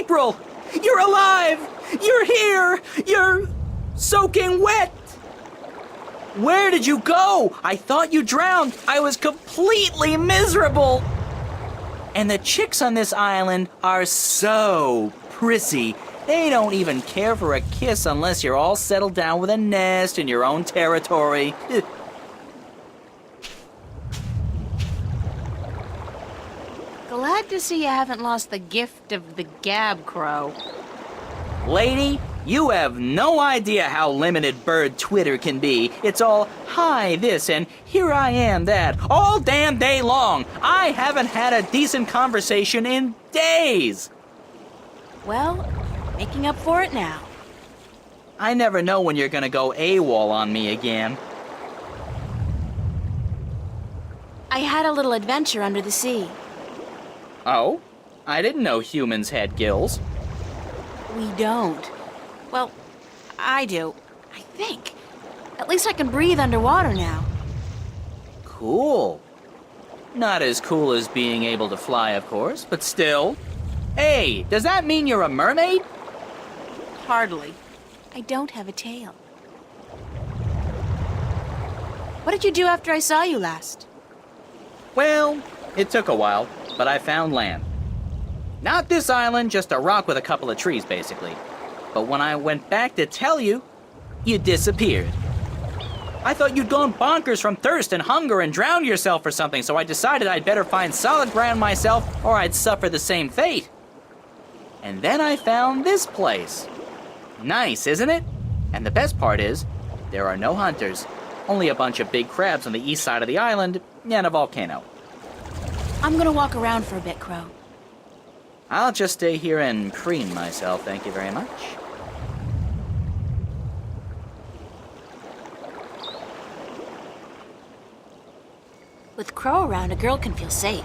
April! You're alive! You're here! You're soaking wet! Where did you go? I thought you drowned. I was completely miserable. And the chicks on this island are so prissy. They don't even care for a kiss unless you're all settled down with a nest in your own territory. Glad to see you haven't lost the gift of the gab, Crow. Lady, you have no idea how limited bird Twitter can be. It's all, hi this and here I am that, all damn day long. I haven't had a decent conversation in days. Well, making up for it now. I never know when you're gonna go AWOL on me again. I had a little adventure under the sea. Oh? I didn't know humans had gills. We don't. Well, I do. I think. At least I can breathe underwater now. Cool. Not as cool as being able to fly, of course, but still. Hey, does that mean you're a mermaid? Hardly. I don't have a tail. What did you do after I saw you last? Well, it took a while, but I found land. Not this island, just a rock with a couple of trees, basically. But when I went back to tell you, you disappeared. I thought you'd gone bonkers from thirst and hunger and drowned yourself or something, so I decided I'd better find solid ground myself or I'd suffer the same fate. And then I found this place. Nice, isn't it? And the best part is, there are no hunters. Only a bunch of big crabs on the east side of the island and a volcano. I'm gonna walk around for a bit, Crow. I'll just stay here and preen myself, thank you very much. With Crow around, a girl can feel safe.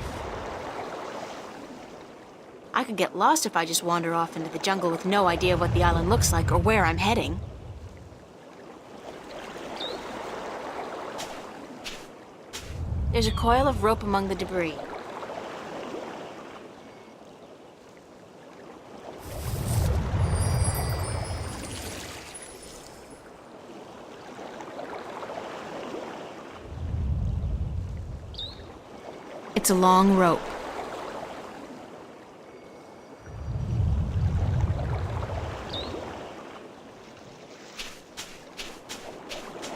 I could get lost if I just wander off into the jungle with no idea what the island looks like or where I'm heading. There's a coil of rope among the debris. It's a long rope.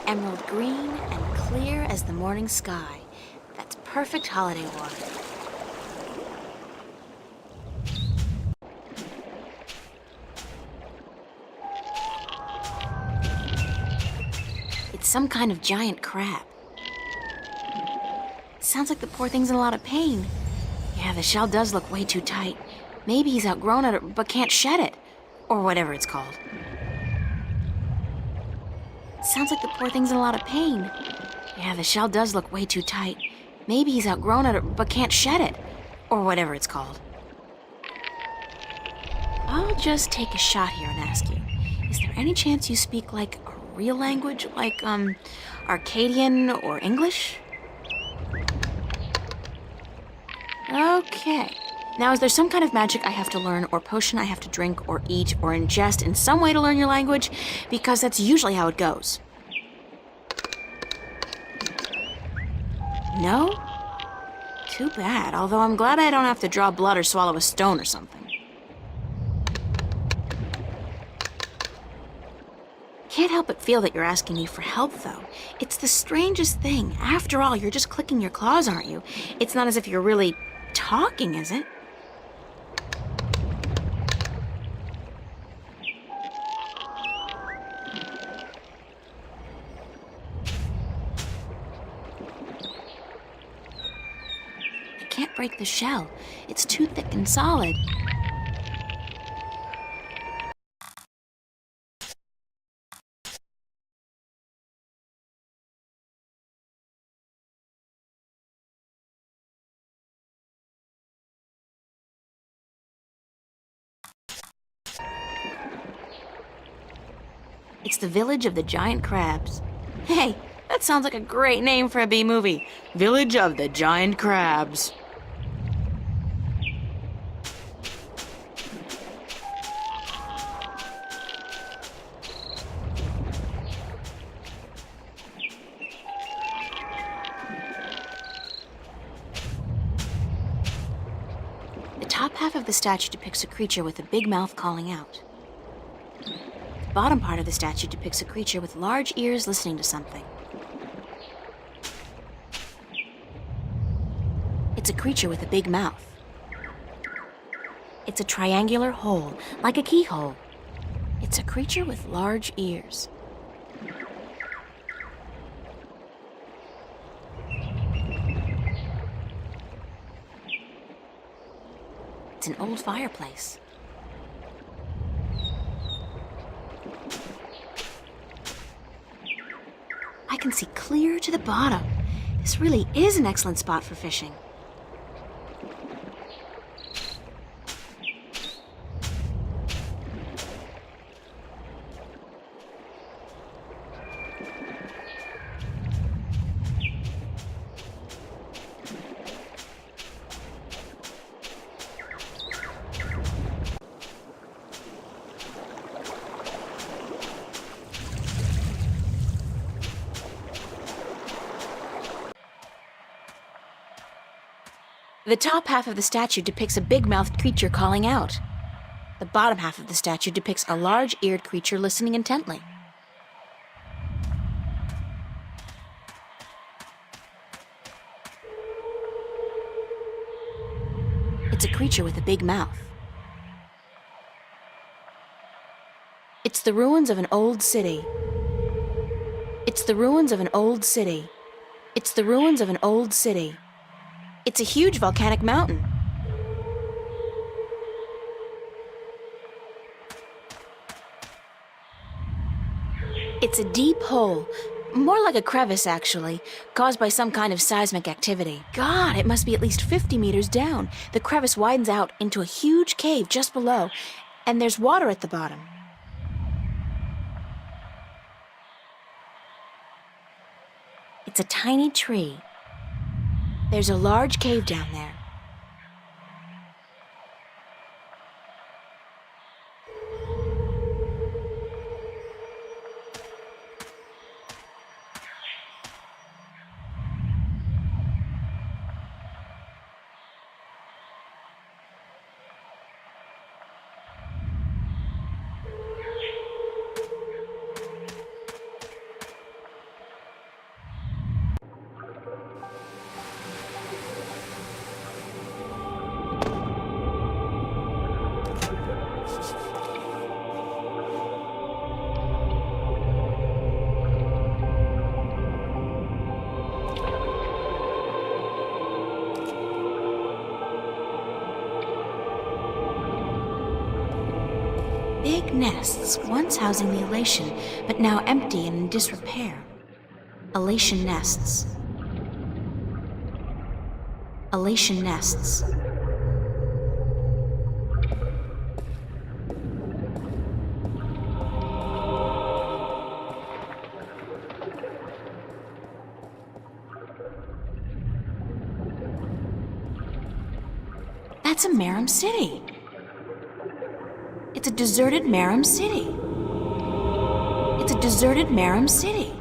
Emerald green and clear as the morning sky. That's perfect holiday water. It's some kind of giant crab. Sounds like the poor thing's in a lot of pain. Yeah, the shell does look way too tight. Maybe he's outgrown it, but can't shed it. Or whatever it's called. Sounds like the poor thing's in a lot of pain. Yeah, the shell does look way too tight. Maybe he's outgrown it, but can't shed it. Or whatever it's called. I'll just take a shot here and ask you. Is there any chance you speak, like, a real language? Like, Arcadian or English? Okay. Now, is there some kind of magic I have to learn, or potion I have to drink, or eat, or ingest in some way to learn your language? Because that's usually how it goes. No? Too bad, although I'm glad I don't have to draw blood or swallow a stone or something. Can't help but feel that you're asking me for help, though. It's the strangest thing. After all, you're just clicking your claws, aren't you? It's not as if you're really talking, is it? I can't break the shell. It's too thick and solid. It's the Village of the Giant Crabs. Hey, that sounds like a great name for a B-movie. Village of the Giant Crabs. half of the statue depicts a creature with a big mouth calling out. The bottom part of the statue depicts a creature with large ears listening to something. It's a creature with a big mouth. It's a triangular hole, like a keyhole. It's a creature with large ears. It's an old fireplace. I can see clear to the bottom. This really is an excellent spot for fishing. The top half of the statue depicts a big-mouthed creature calling out. The bottom half of the statue depicts a large-eared creature listening intently. It's a creature with a big mouth. It's the ruins of an old city. It's the ruins of an old city. It's the ruins of an old city. It's a huge volcanic mountain. It's a deep hole, more like a crevice actually, caused by some kind of seismic activity. God, it must be at least 50 meters down. The crevice widens out into a huge cave just below, and there's water at the bottom. It's a tiny tree. There's a large cave down there. Big nests, once housing the elation, but now empty and in disrepair. Elation nests. Elation nests. That's a Marum city. It's a deserted Marum city. It's a deserted Marum city.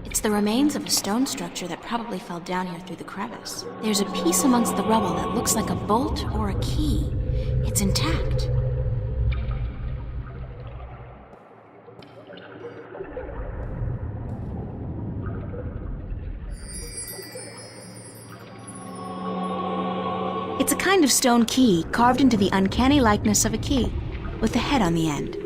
It's the remains of a stone structure that probably fell down here through the crevice. There's a piece amongst the rubble that looks like a bolt or a key. It's intact. It's a kind of stone key carved into the uncanny likeness of a key, with the head on the end.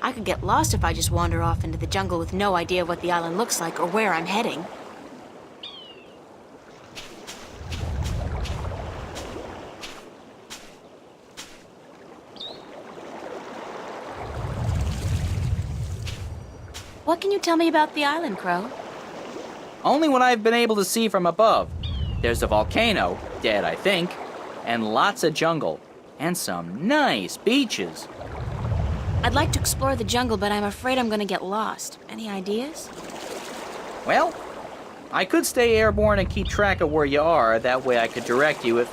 I could get lost if I just wander off into the jungle with no idea what the island looks like or where I'm heading. What can you tell me about the island, Crow? Only what I've been able to see from above. There's a volcano, dead I think, and lots of jungle, and some nice beaches. I'd like to explore the jungle, but I'm afraid I'm gonna get lost. Any ideas? Well, I could stay airborne and keep track of where you are. That way I could direct you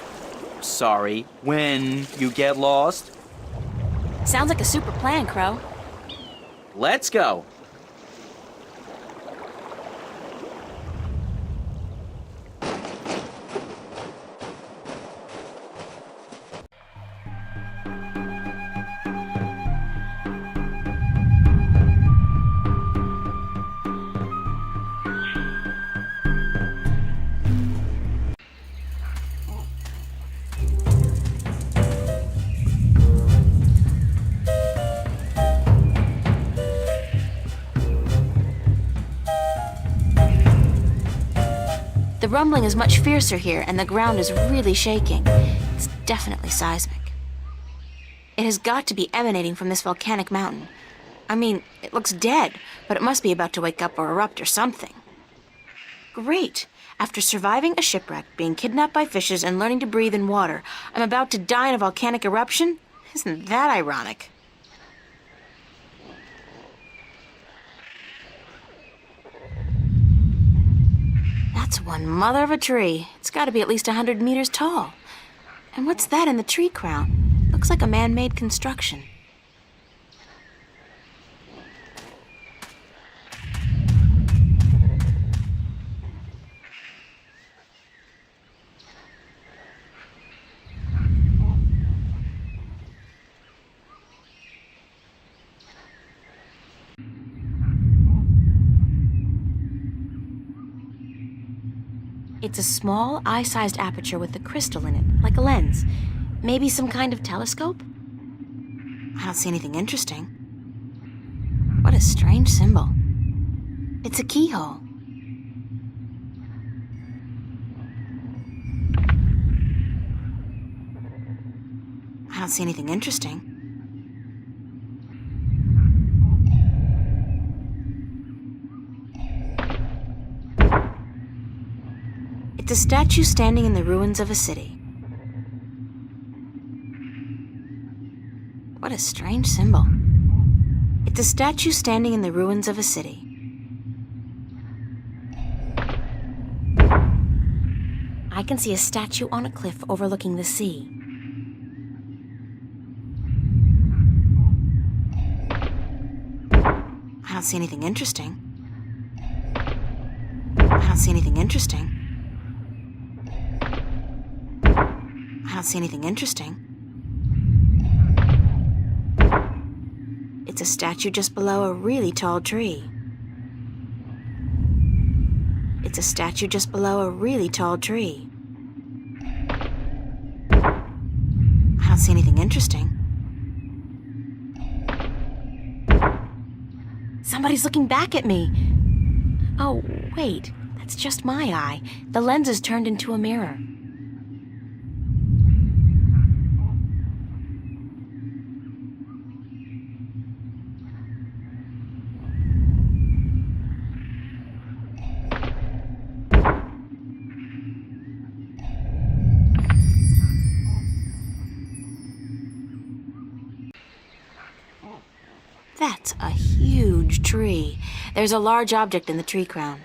when you get lost. Sounds like a super plan, Crow. Let's go. The rumbling is much fiercer here, and the ground is really shaking. It's definitely seismic. It has got to be emanating from this volcanic mountain. I mean, it looks dead, but it must be about to wake up or erupt or something. Great! After surviving a shipwreck, being kidnapped by fishes, and learning to breathe in water, I'm about to die in a volcanic eruption? Isn't that ironic? That's one mother of a tree. It's got to be at least 100 meters tall. And what's that in the tree crown? Looks like a man-made construction. It's a small, eye-sized aperture with a crystal in it, like a lens. Maybe some kind of telescope? I don't see anything interesting. What a strange symbol. It's a keyhole. I don't see anything interesting. It's a statue standing in the ruins of a city. What a strange symbol. It's a statue standing in the ruins of a city. I can see a statue on a cliff overlooking the sea. I don't see anything interesting. I don't see anything interesting. I don't see anything interesting. It's a statue just below a really tall tree. It's a statue just below a really tall tree. I don't see anything interesting. Somebody's looking back at me. Oh, wait, that's just my eye. The lens is turned into a mirror. That's a huge tree. There's a large object in the tree crown.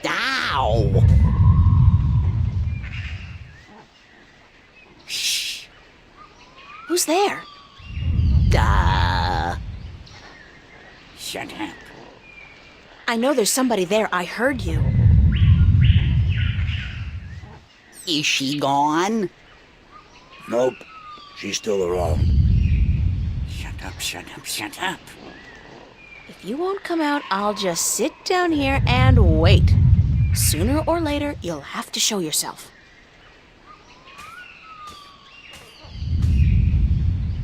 Ow! Who's there? Shut up. I know there's somebody there. I heard you. Is she gone? Nope. She's still around. Shut up, shut up, shut up. If you won't come out, I'll just sit down here and wait. Sooner or later, you'll have to show yourself.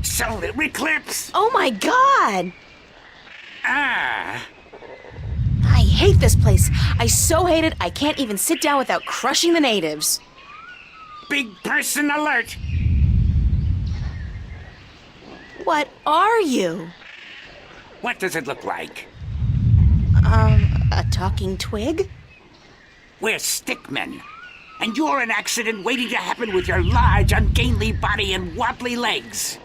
Solar eclipse! Oh my god! Ah! I hate this place. I so hate it, I can't even sit down without crushing the natives. Big person alert! What are you? What does it look like? A talking twig? We're stickmen. And you're an accident waiting to happen with your large, ungainly body and wobbly legs.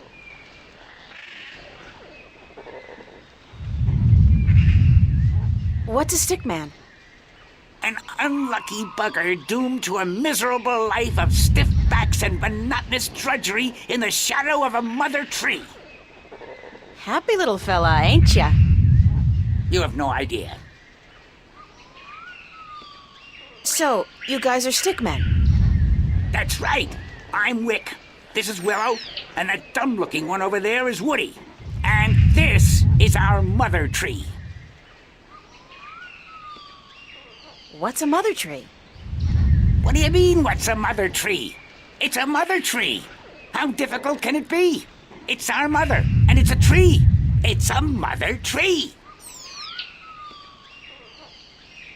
What's a stickman? An unlucky bugger doomed to a miserable life of stiff backs and monotonous drudgery in the shadow of a mother tree. Happy little fella, ain't ya? You have no idea. So, you guys are stickmen? That's right. I'm Wick. This is Willow. And that dumb-looking one over there is Woody. And this is our mother tree. What's a mother tree? What do you mean, what's a mother tree? It's a mother tree. How difficult can it be? It's our mother, and it's a tree. It's a mother tree.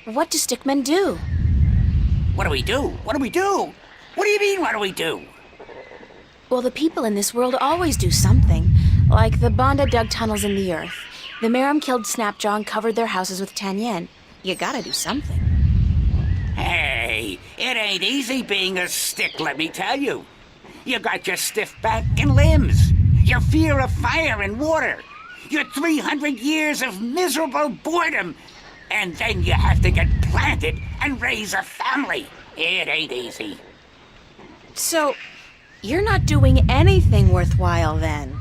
What do stickmen do? What do we do? What do we do? What do you mean, what do we do? Well, the people in this world always do something. Like the Banda dug tunnels in the earth. The Meram killed Snapjaw and covered their houses with Tanyan. You gotta do something. Hey, it ain't easy being a stick, let me tell you. You got your stiff back and limbs, your fear of fire and water, your 300 years of miserable boredom, and then you have to get planted and raise a family. It ain't easy. So, you're not doing anything worthwhile then?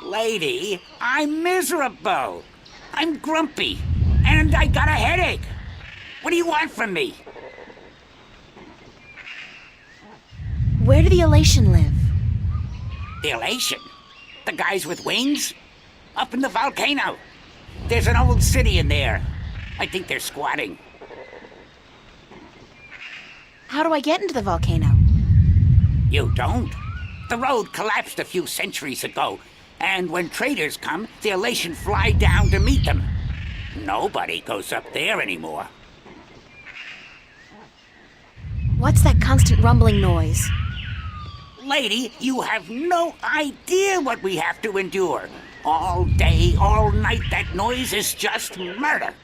Lady, I'm miserable. I'm grumpy, and I got a headache. What do you want from me? Where do the Elation live? The Elation? The guys with wings? Up in the volcano. There's an old city in there. I think they're squatting. How do I get into the volcano? You don't? The road collapsed a few centuries ago, and when traders come, the Elation fly down to meet them. Nobody goes up there anymore. What's that constant rumbling noise? Lady, you have no idea what we have to endure. All day, all night, that noise is just murder.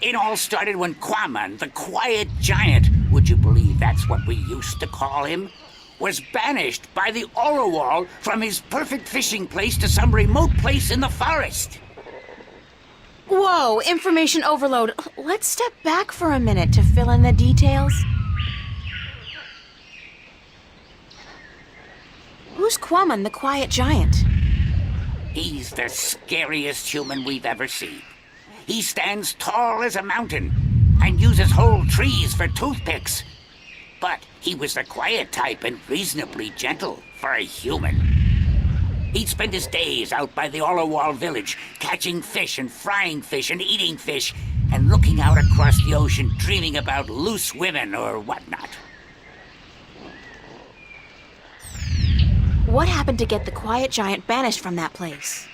It all started when Quaman, the quiet giant, would you believe that's what we used to call him, was banished by the Orowal from his perfect fishing place to some remote place in the forest. Whoa, information overload. Let's step back for a minute to fill in the details. Who's Quaman, the quiet giant? He's the scariest human we've ever seen. He stands tall as a mountain and uses whole trees for toothpicks. But he was the quiet type and reasonably gentle for a human. He'd spend his days out by the Orowal village, catching fish and frying fish and eating fish, and looking out across the ocean, dreaming about loose women or whatnot. What happened to get the quiet giant banished from that place?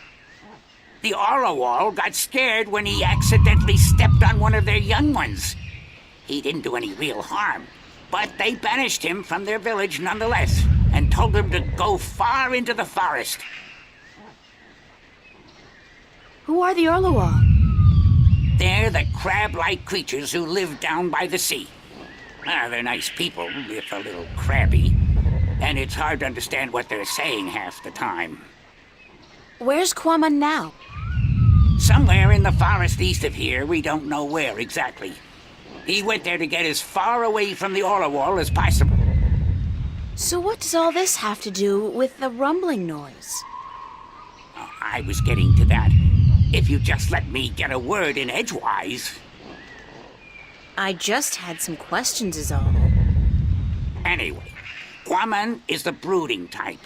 The Orowal got scared when he accidentally stepped on one of their young ones. He didn't do any real harm, but they banished him from their village nonetheless, and told him to go far into the forest. Who are the Orlowal? They're the crab-like creatures who live down by the sea. They're nice people, if a little crabby. And it's hard to understand what they're saying half the time. Where's Quaman now? Somewhere in the forest east of here, we don't know where exactly. He went there to get as far away from the Orowal as possible. So what does all this have to do with the rumbling noise? I was getting to that. If you just let me get a word in edgewise. I just had some questions is all. Anyway, Quaman is the brooding type.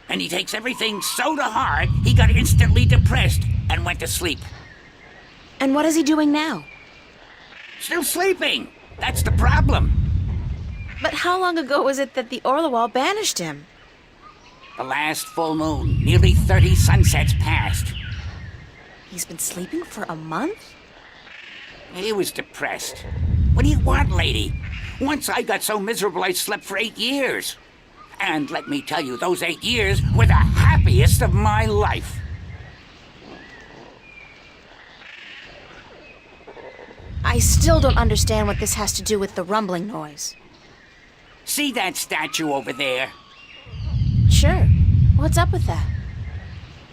And he takes everything so to heart, he got instantly depressed and went to sleep. And what is he doing now? Still sleeping! That's the problem. But how long ago was it that the Orlawal banished him? The last full moon, nearly 30 sunsets passed. He's been sleeping for a month? He was depressed. What do you want, lady? Once I got so miserable I slept for 8 years. And let me tell you, those 8 years were the happiest of my life. I still don't understand what this has to do with the rumbling noise. See that statue over there? Sure. What's up with that?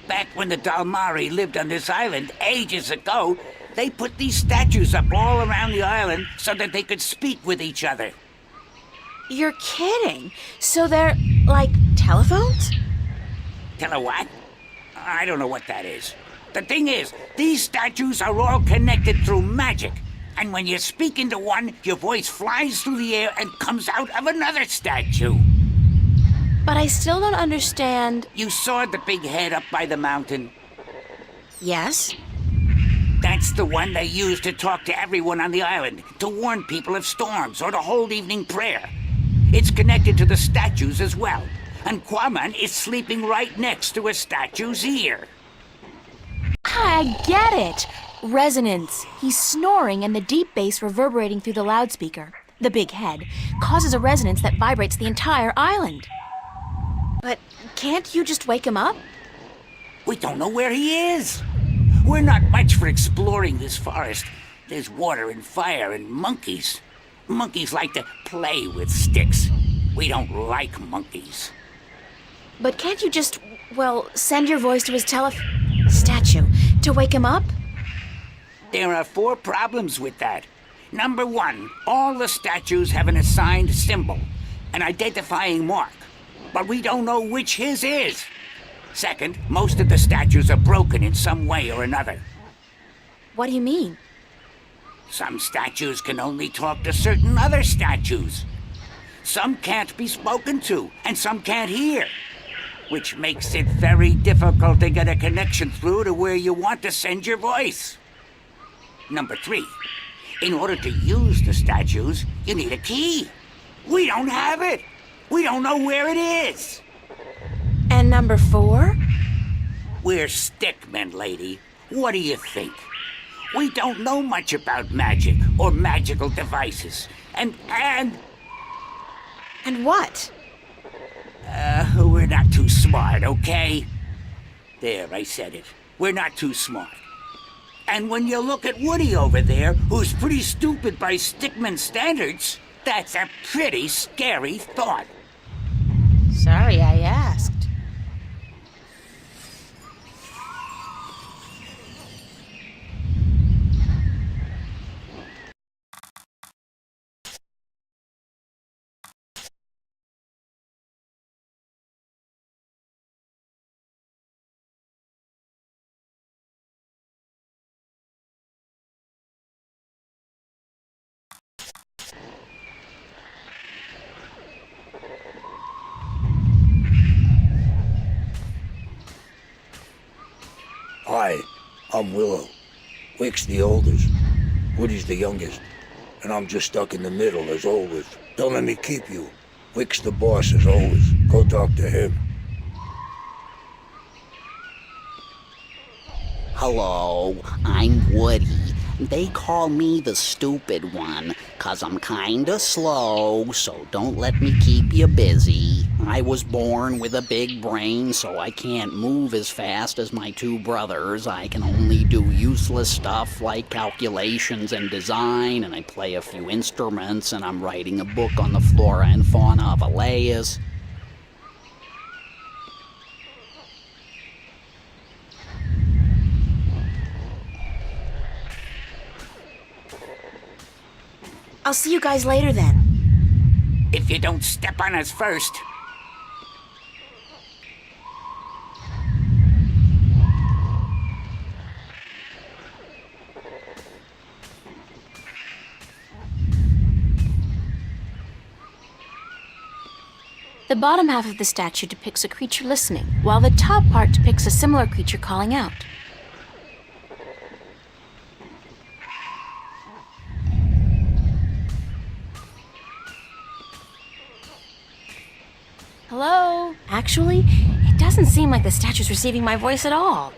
Back when the Dalmari lived on this island ages ago, they put these statues up all around the island so that they could speak with each other. You're kidding. So they're like telephones? Tell her what? I don't know what that is. The thing is, these statues are all connected through magic. And when you speak into one, your voice flies through the air and comes out of another statue. But I still don't understand. You saw the big head up by the mountain? Yes? That's the one they use to talk to everyone on the island, to warn people of storms or to hold evening prayer. It's connected to the statues as well. And Quaman is sleeping right next to a statue's ear. I get it. Resonance. He's snoring and the deep bass reverberating through the loudspeaker, the big head, causes a resonance that vibrates the entire island. But can't you just wake him up? We don't know where he is. We're not much for exploring this forest. There's water and fire and monkeys. Monkeys like to play with sticks. We don't like monkeys. But can't you just, well, send your voice to his statue to wake him up? There are 4 problems with that. Number 1, all the statues have an assigned symbol, an identifying mark, but we don't know which his is. Second, most of the statues are broken in some way or another. What do you mean? Some statues can only talk to certain other statues. Some can't be spoken to, and some can't hear, which makes it very difficult to get a connection through to where you want to send your voice. Number 3, in order to use the statues, you need a key. We don't have it. We don't know where it is. And number 4? We're stickmen, lady. What do you think? We don't know much about magic or magical devices. And what? we're not too smart, okay? There, I said it. We're not too smart. And when you look at Woody over there, who's pretty stupid by stickman standards, that's a pretty scary thought. Sorry I asked. Hi, I'm Willow. Wick's the oldest, Woody's the youngest, and I'm just stuck in the middle as always. Don't let me keep you. Wick's the boss as always. Go talk to him. Hello, I'm Woody. They call me the stupid one, 'cause I'm kinda slow, so don't let me keep you busy. I was born with a big brain, so I can't move as fast as my 2 brothers. I can only do useless stuff like calculations and design, and I play a few instruments, and I'm writing a book on the flora and fauna of Elias. I'll see you guys later then. If you don't step on us first. The bottom half of the statue depicts a creature listening, while the top part depicts a similar creature calling out. Hello? Actually, it doesn't seem like the statue's receiving my voice at all.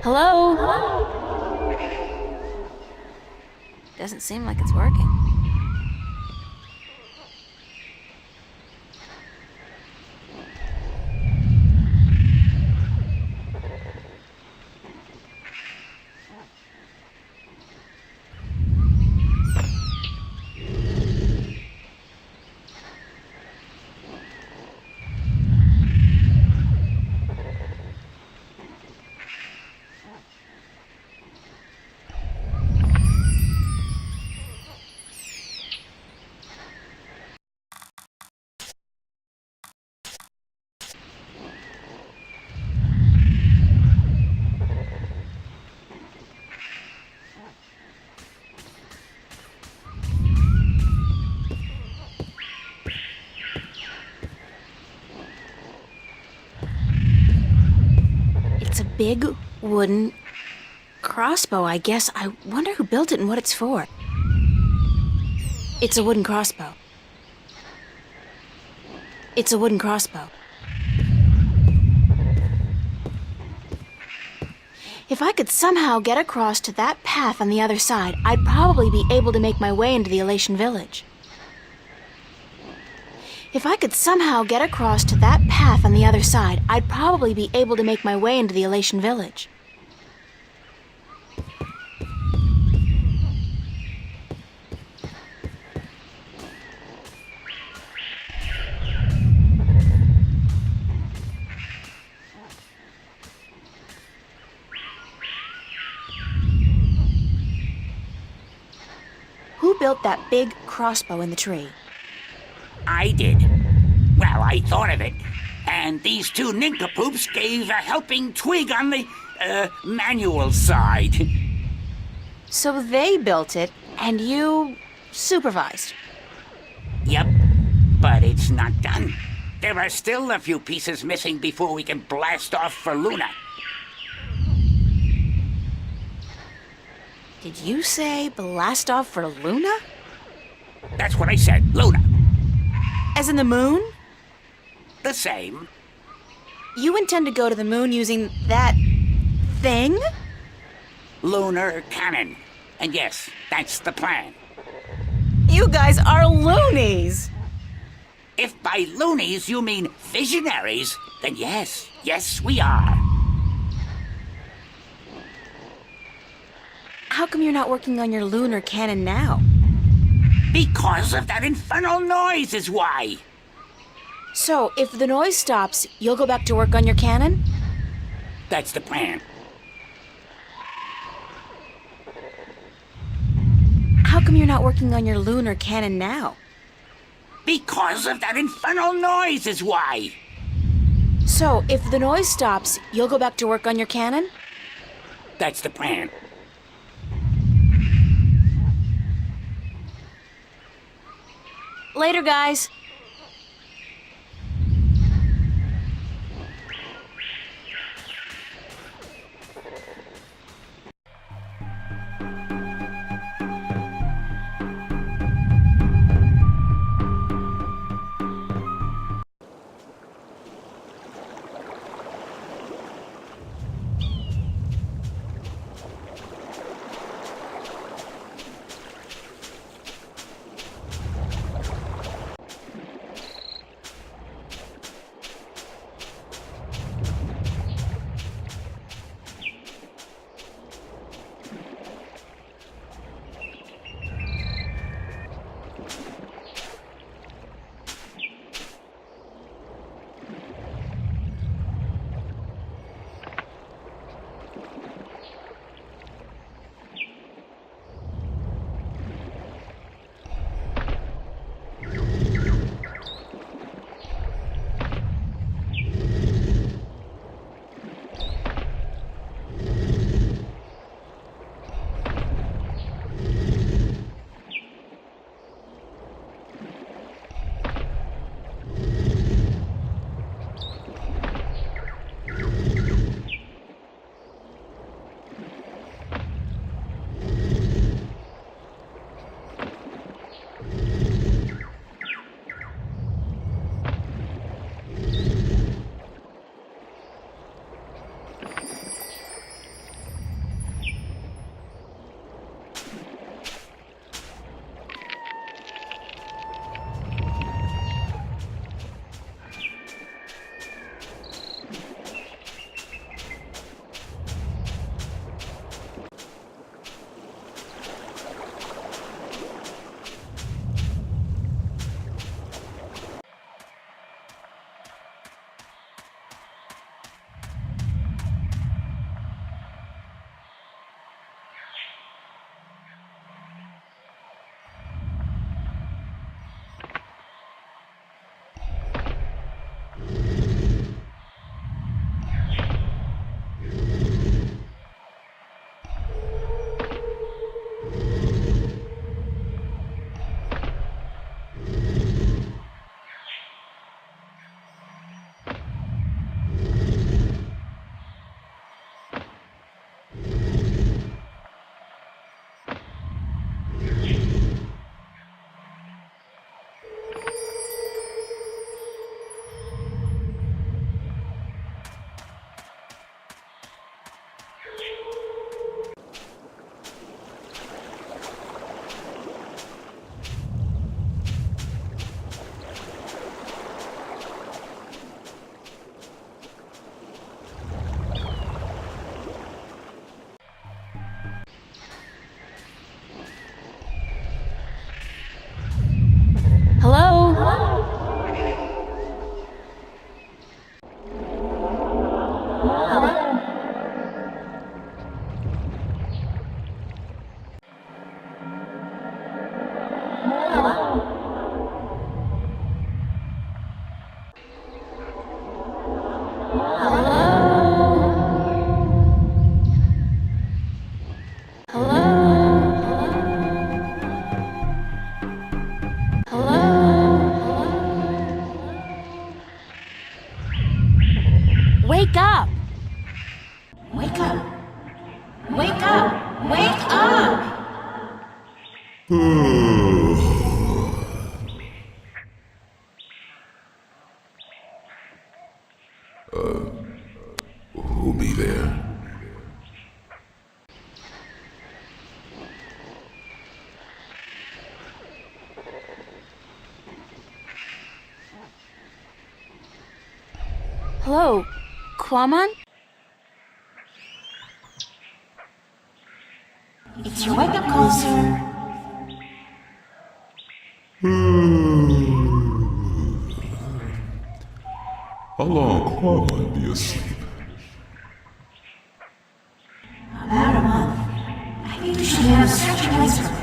Hello? Doesn't seem like it's working. It's a big wooden crossbow, I guess. I wonder who built it and what it's for. It's a wooden crossbow. It's a wooden crossbow. If I could somehow get across to that path on the other side, I'd probably be able to make my way into the Elation village. If I could somehow get across to that path on the other side, I'd probably be able to make my way into the Elation village. Who built that big crossbow in the tree? I did. Well, I thought of it. And these two nincompoops gave a helping twig on the, manual side. So they built it, and you supervised. Yep, but it's not done. There are still a few pieces missing before we can blast off for Luna. Did you say blast off for Luna? That's what I said, Luna. As in the moon? The same. You intend to go to the moon using that thing? Lunar cannon. And yes, that's the plan. You guys are loonies! If by loonies you mean visionaries, then yes, we are. How come you're not working on your lunar cannon now? Because of that infernal noise is why. So, if the noise stops, you'll go back to work on your cannon? That's the plan. How come you're not working on your lunar cannon now? Because of that infernal noise is why. So, if the noise stops, you'll go back to work on your cannon? That's the plan. Later, guys. Who be there? Hello, Quamon? It's your wake-up call, sir. How long Quamon be asleep? About a month. I usually have such a place for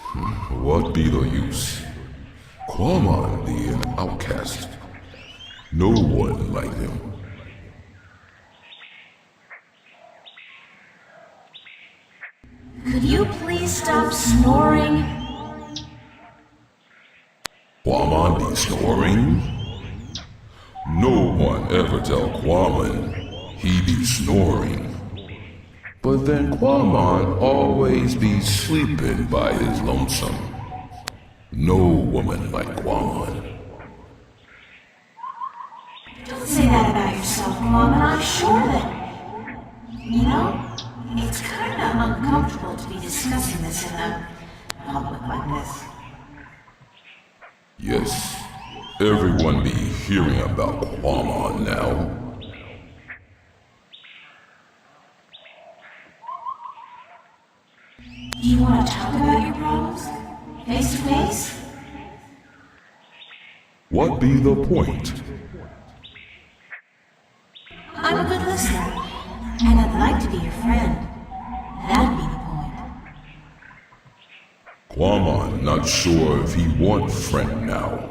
it. What be the use? Quamon be an outcast. No one like him. Could you please stop snoring? Quamon be snoring? No one ever tell Quamon he be snoring. But then Quamon always be sleeping by his lonesome. No woman like Quamon. Don't say that about yourself, Mom, and I'm sure that... You know, it's kind of uncomfortable to be discussing this in a public like this. Yes, everyone be hearing about Quamon now. Do you want to talk about your problems? Face to face? What be the point? I'm a good listener, and I'd like to be your friend. That'd be the point. Quamon not sure if he want friend now.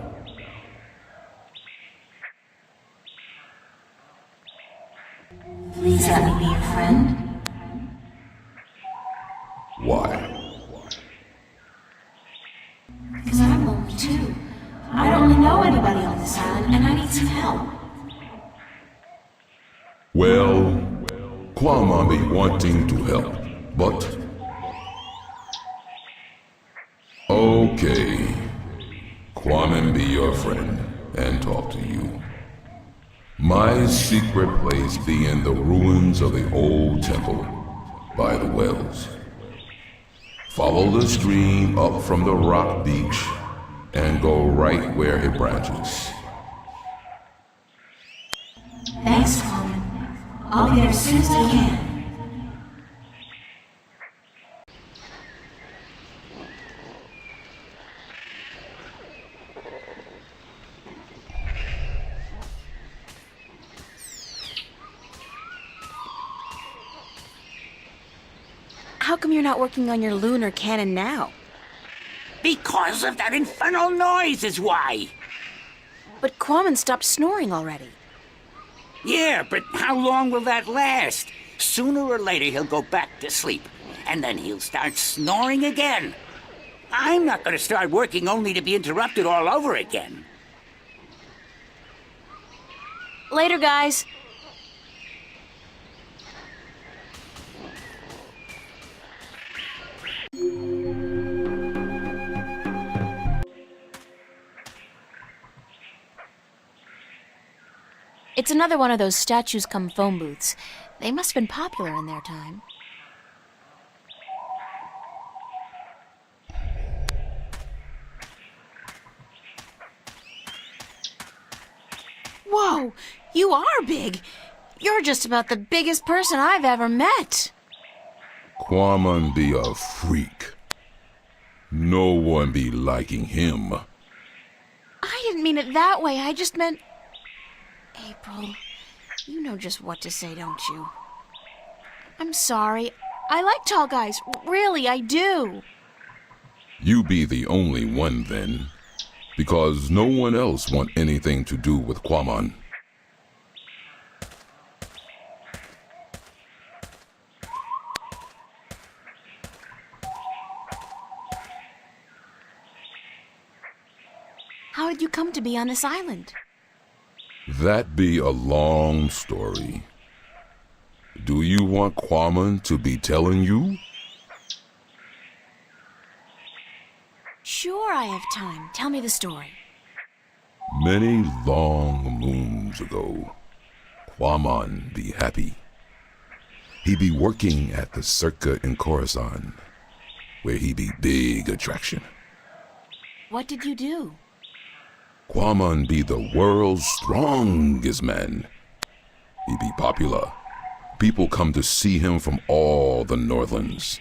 Please let me be your friend. Why? Because I'm lonely too. I don't really know anybody on this island, and I need some help. Well, Quamon be wanting to help, but... Okay. Quamon be your friend and talk to you. My secret place be in the ruins of the old temple by the wells. Follow the stream up from the rock beach and go right where it branches. Thanks, Coleman. I'll be there as soon as I can. How come you're not working on your lunar cannon now? Because of that infernal noise is why. But Quamon stopped snoring already. Yeah, but how long will that last? Sooner or later he'll go back to sleep, and then he'll start snoring again. I'm not going to start working only to be interrupted all over again. Later, guys. It's another one of those statues come phone booths. They must have been popular in their time. Whoa! You are big! You're just about the biggest person I've ever met! Quamon be a freak. No one be liking him. I didn't mean it that way, I just meant... April, you know just what to say, don't you? I'm sorry. I like tall guys. Really, I do. You be the only one then, because no one else want anything to do with Quamon. How did you come to be on this island? That be a long story. Do you want Quamon to be telling you? Sure, I have time. Tell me the story. Many long moons ago, Quamon be happy. He be working at the circa in Coruscant, where he be big attraction. What did you do? Quamon be the world's strongest man. He be popular. People come to see him from all the Northlands.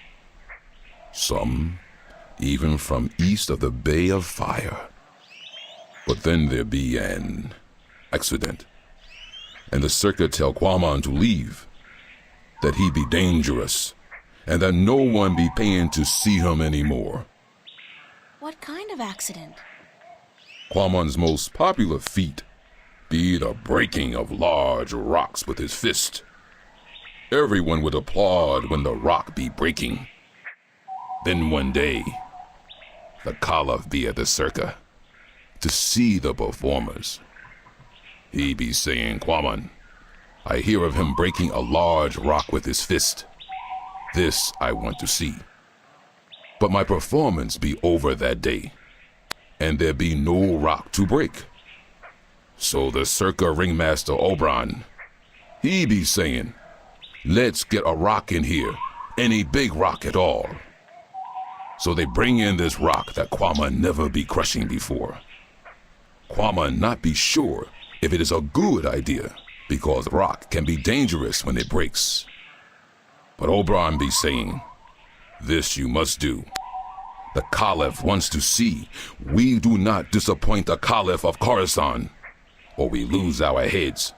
Some even from east of the Bay of Fire. But then there be an accident, and the circuit tell Quamon to leave, that he be dangerous, and that no one be paying to see him anymore. What kind of accident? Quamon's most popular feat be the breaking of large rocks with his fist. Everyone would applaud when the rock be breaking. Then one day, the Caliph be at the circa to see the performers. He be saying, Quamon, I hear of him breaking a large rock with his fist. This I want to see. But my performance be over that day, and there be no rock to break. So the circa ringmaster Oberon, he be saying, let's get a rock in here, any big rock at all. So they bring in this rock that Quamon never be crushing before. Quamon not be sure if it is a good idea, because rock can be dangerous when it breaks. But Oberon be saying, this you must do. The Caliph wants to see we do not disappoint the Caliph of Coruscant, or we lose our heads.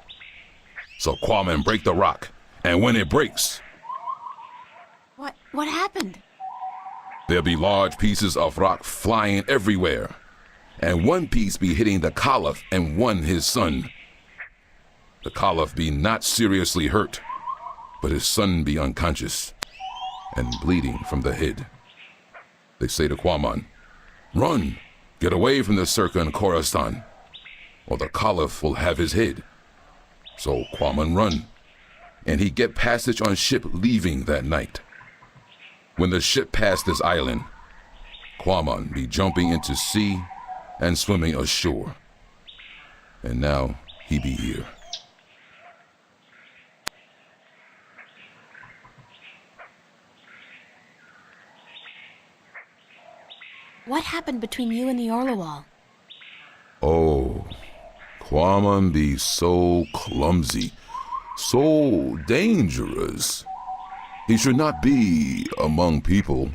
So Quamon break the rock, and when it breaks, What happened? there be large pieces of rock flying everywhere, and one piece be hitting the Caliph and one his son. The Caliph be not seriously hurt, but his son be unconscious and bleeding from the head. They say to Quamon, run, get away from the circa in Coruscant, or the Caliph will have his head. So Quamon run, and he get passage on ship leaving that night. When the ship passed this island, Quamon be jumping into sea and swimming ashore. And now he be here. What happened between you and the Orlawal? Oh, Quamon be so clumsy, so dangerous. He should not be among people.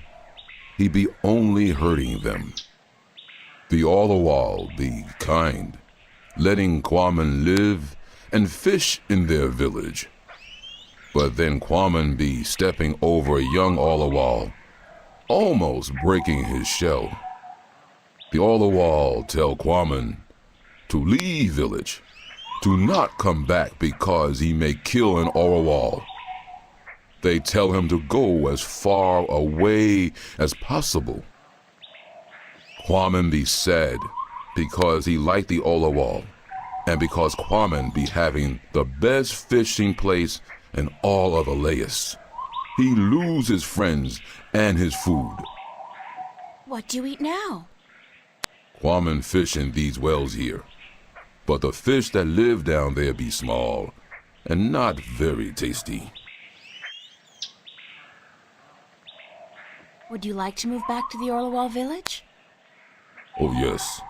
He be only hurting them. The Orlawal be kind, letting Quamon live and fish in their village. But then Quamon be stepping over a young Orlawal, almost breaking his shell. The Orlawal tell Quamon to leave village, to not come back because he may kill an Orlawal. They tell him to go as far away as possible. Quamon be sad because he liked the Orlawal, and because Quamon be having the best fishing place in all of Elias. He lose his friends and his food. What do you eat now? Quamon fish in these wells here, but the fish that live down there be small and not very tasty. Would you like to move back to the Orlawal village? Oh yes,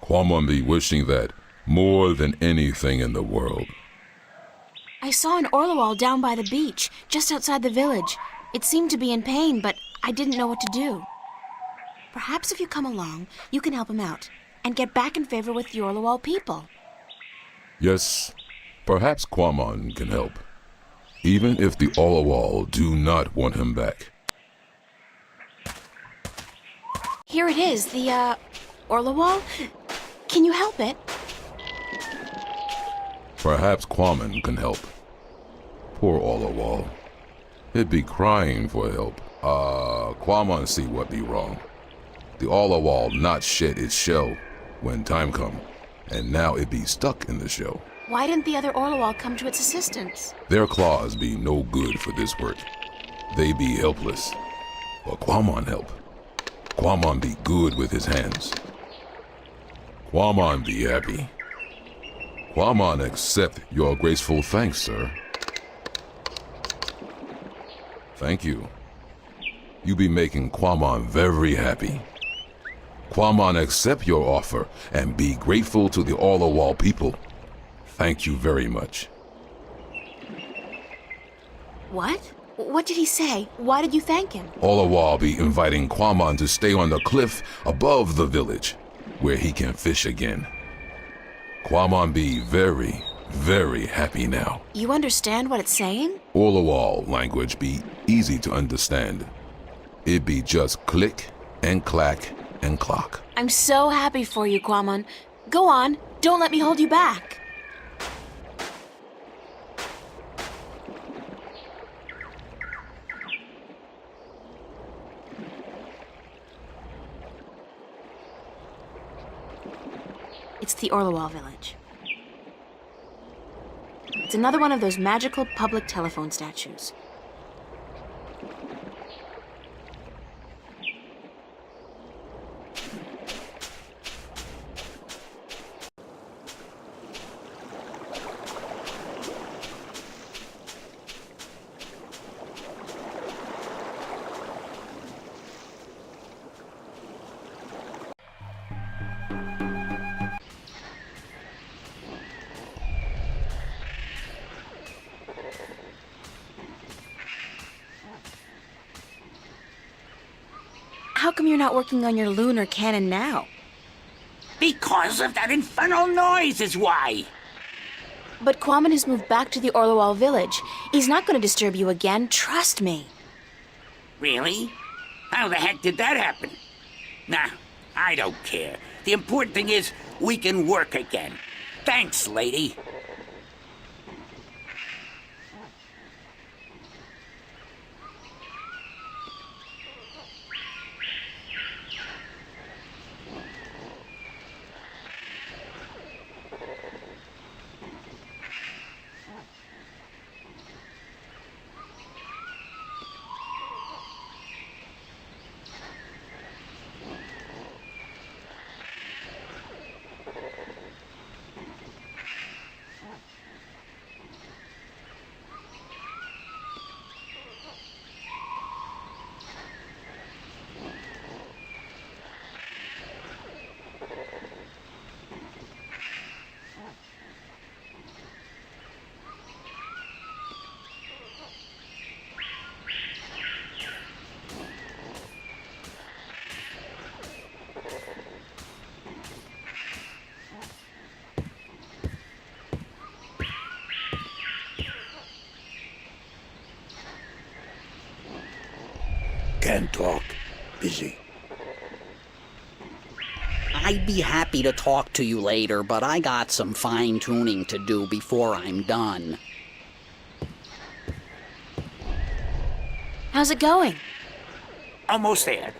Quamon be wishing that more than anything in the world. I saw an Orlawal down by the beach, just outside the village. It seemed to be in pain, but I didn't know what to do. Perhaps if you come along, you can help him out, and get back in favor with the Orlawal people. Yes, perhaps Quamon can help, even if the Orlawal do not want him back. Here it is, the, Orlawal. Can you help it? Perhaps Quamon can help. Poor Orlawal. It be crying for help. Quamon see what be wrong. The Orlawal not shed its shell when time come, and now it be stuck in the shell. Why didn't the other Orlawal come to its assistance? Their claws be no good for this work. They be helpless. But Quamon help. Quamon be good with his hands. Quamon be happy. Quamon accept your graceful thanks, sir. Thank you. You be making Quamon very happy. Quamon accept your offer and be grateful to the All-A-Wall people. Thank you very much. What? What did he say? Why did you thank him? All-A-Wall be inviting Quamon to stay on the cliff above the village, where he can fish again. Quamon be very, very happy now. You understand what it's saying? All-A-Wall language be easy to understand. It be just click and clack and clock. I'm so happy for you, Quamon. Go on. Don't let me hold you back. It's the Orlawal village. It's another one of those magical public telephone statues. How come you're not working on your lunar cannon now? Because of that infernal noise is why. But Quamon has moved back to the Orlawal village. He's not going to disturb you again, trust me. Really? How the heck did that happen? Nah, I don't care. The important thing is we can work again. Thanks, lady. Can't talk. Busy. I'd be happy to talk to you later, but I got some fine-tuning to do before I'm done. How's it going? Almost there.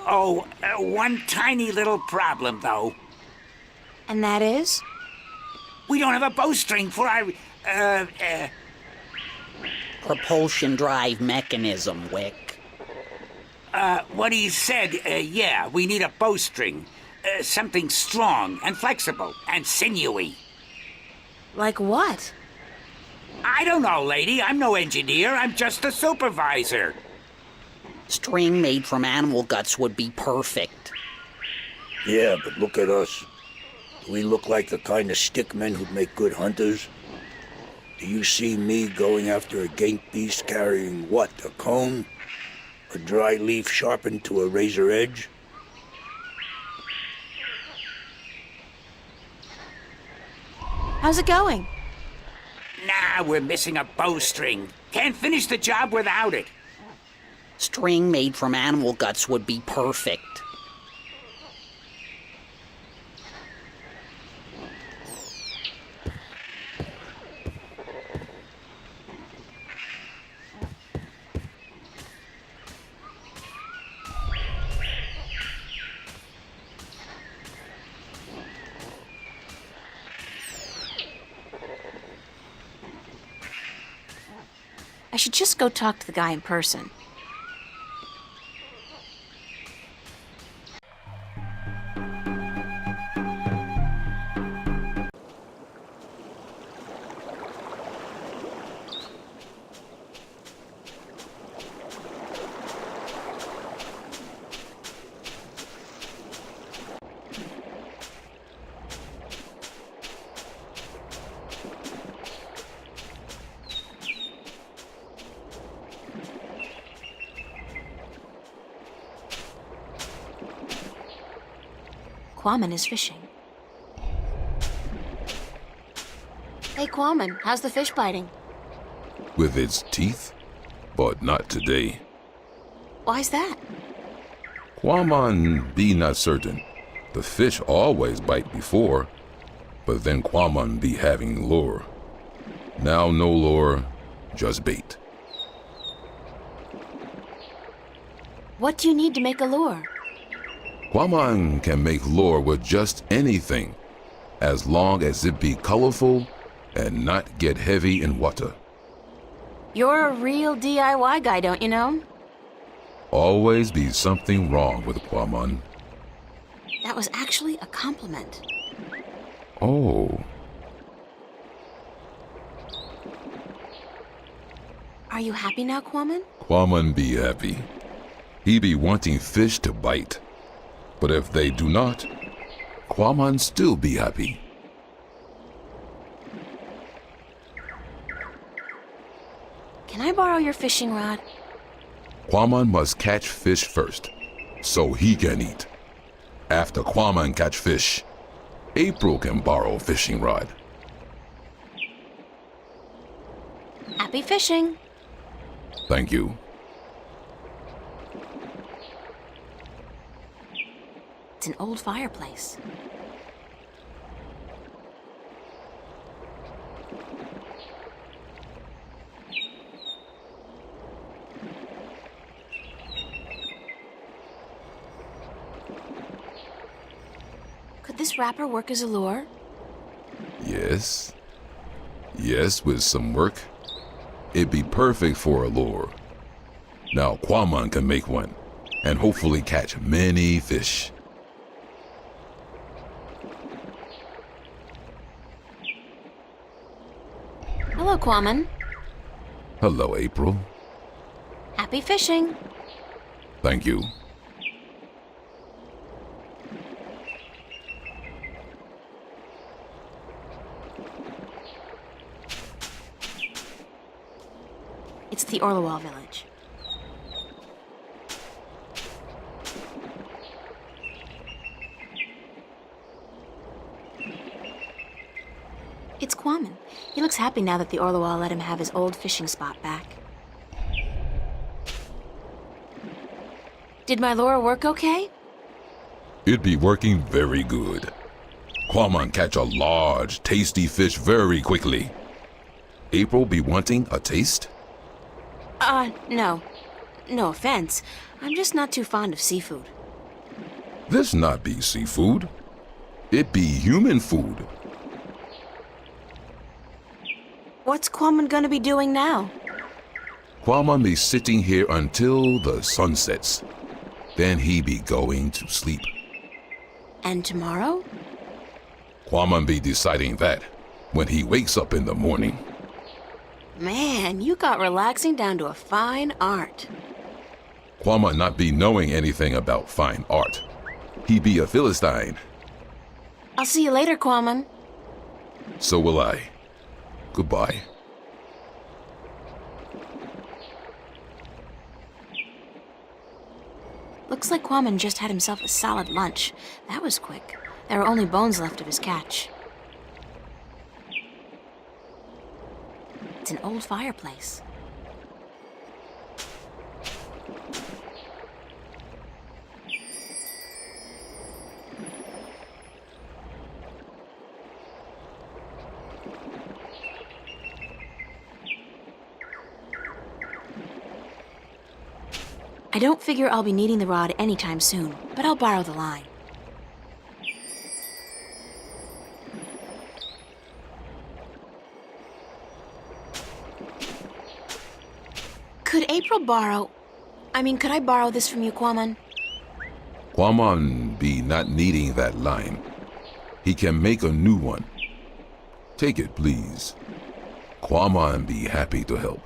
Oh, one tiny little problem, though. And that is? We don't have a bowstring for our, Propulsion drive mechanism, Wick. what he said, yeah, we need a bowstring. Something strong and flexible and sinewy. Like what? I don't know, lady. I'm no engineer. I'm just a supervisor. String made from animal guts would be perfect. Yeah, but look at us. Do we look like the kind of stickmen who'd make good hunters? Do you see me going after a gate beast carrying what, a cone? A dry leaf sharpened to a razor edge? How's it going? Nah, we're missing a bowstring. Can't finish the job without it. String made from animal guts would be perfect. I should just go talk to the guy in person. Quammen is fishing. Hey, Quammen, how's the fish biting? With its teeth, but not today. Why's that? Quamon be not certain. The fish always bite before, but then Quamon be having lure. Now no lure, just bait. What do you need to make a lure? Quamon can make lure with just anything, as long as it be colorful and not get heavy in water. You're a real DIY guy, don't you know? Always be something wrong with Quamon. That was actually a compliment. Oh, Are you happy now, Quammen? Quamon be happy. He be wanting fish to bite. But if they do not, Quamon still be happy. Can I borrow your fishing rod? Quamon must catch fish first, so he can eat. After Quamon catch fish, April can borrow fishing rod. Happy fishing! Thank you. It's an old fireplace. Could this wrapper work as a lure? Yes. Yes, with some work. It'd be perfect for a lure. Now Quamon can make one, and hopefully catch many fish. Hello, Quammen. Hello, April. Happy fishing! Thank you. It's the Orlewall village. It's Quammen. He looks happy now that the Orlewall let him have his old fishing spot back. Did my lure work okay? It'd be working very good. Quamon catch a large, tasty fish very quickly. April be wanting a taste? No. No offense. I'm just not too fond of seafood. This not be seafood. It be human food. What's Quammen gonna be doing now? Quamon be sitting here until the sun sets. Then he be going to sleep. And tomorrow? Quamon be deciding that when he wakes up in the morning. Man, you got relaxing down to a fine art. Quamon not be knowing anything about fine art. He be a Philistine. I'll see you later, Quammen. So will I. Goodbye. Looks like Quammen just had himself a solid lunch. That was quick. There were only bones left of his catch. It's an old fireplace. I don't figure I'll be needing the rod anytime soon, but I'll borrow the line. Could I borrow this from you, Quammen? Quamon be not needing that line. He can make a new one. Take it, please. Quamon be happy to help.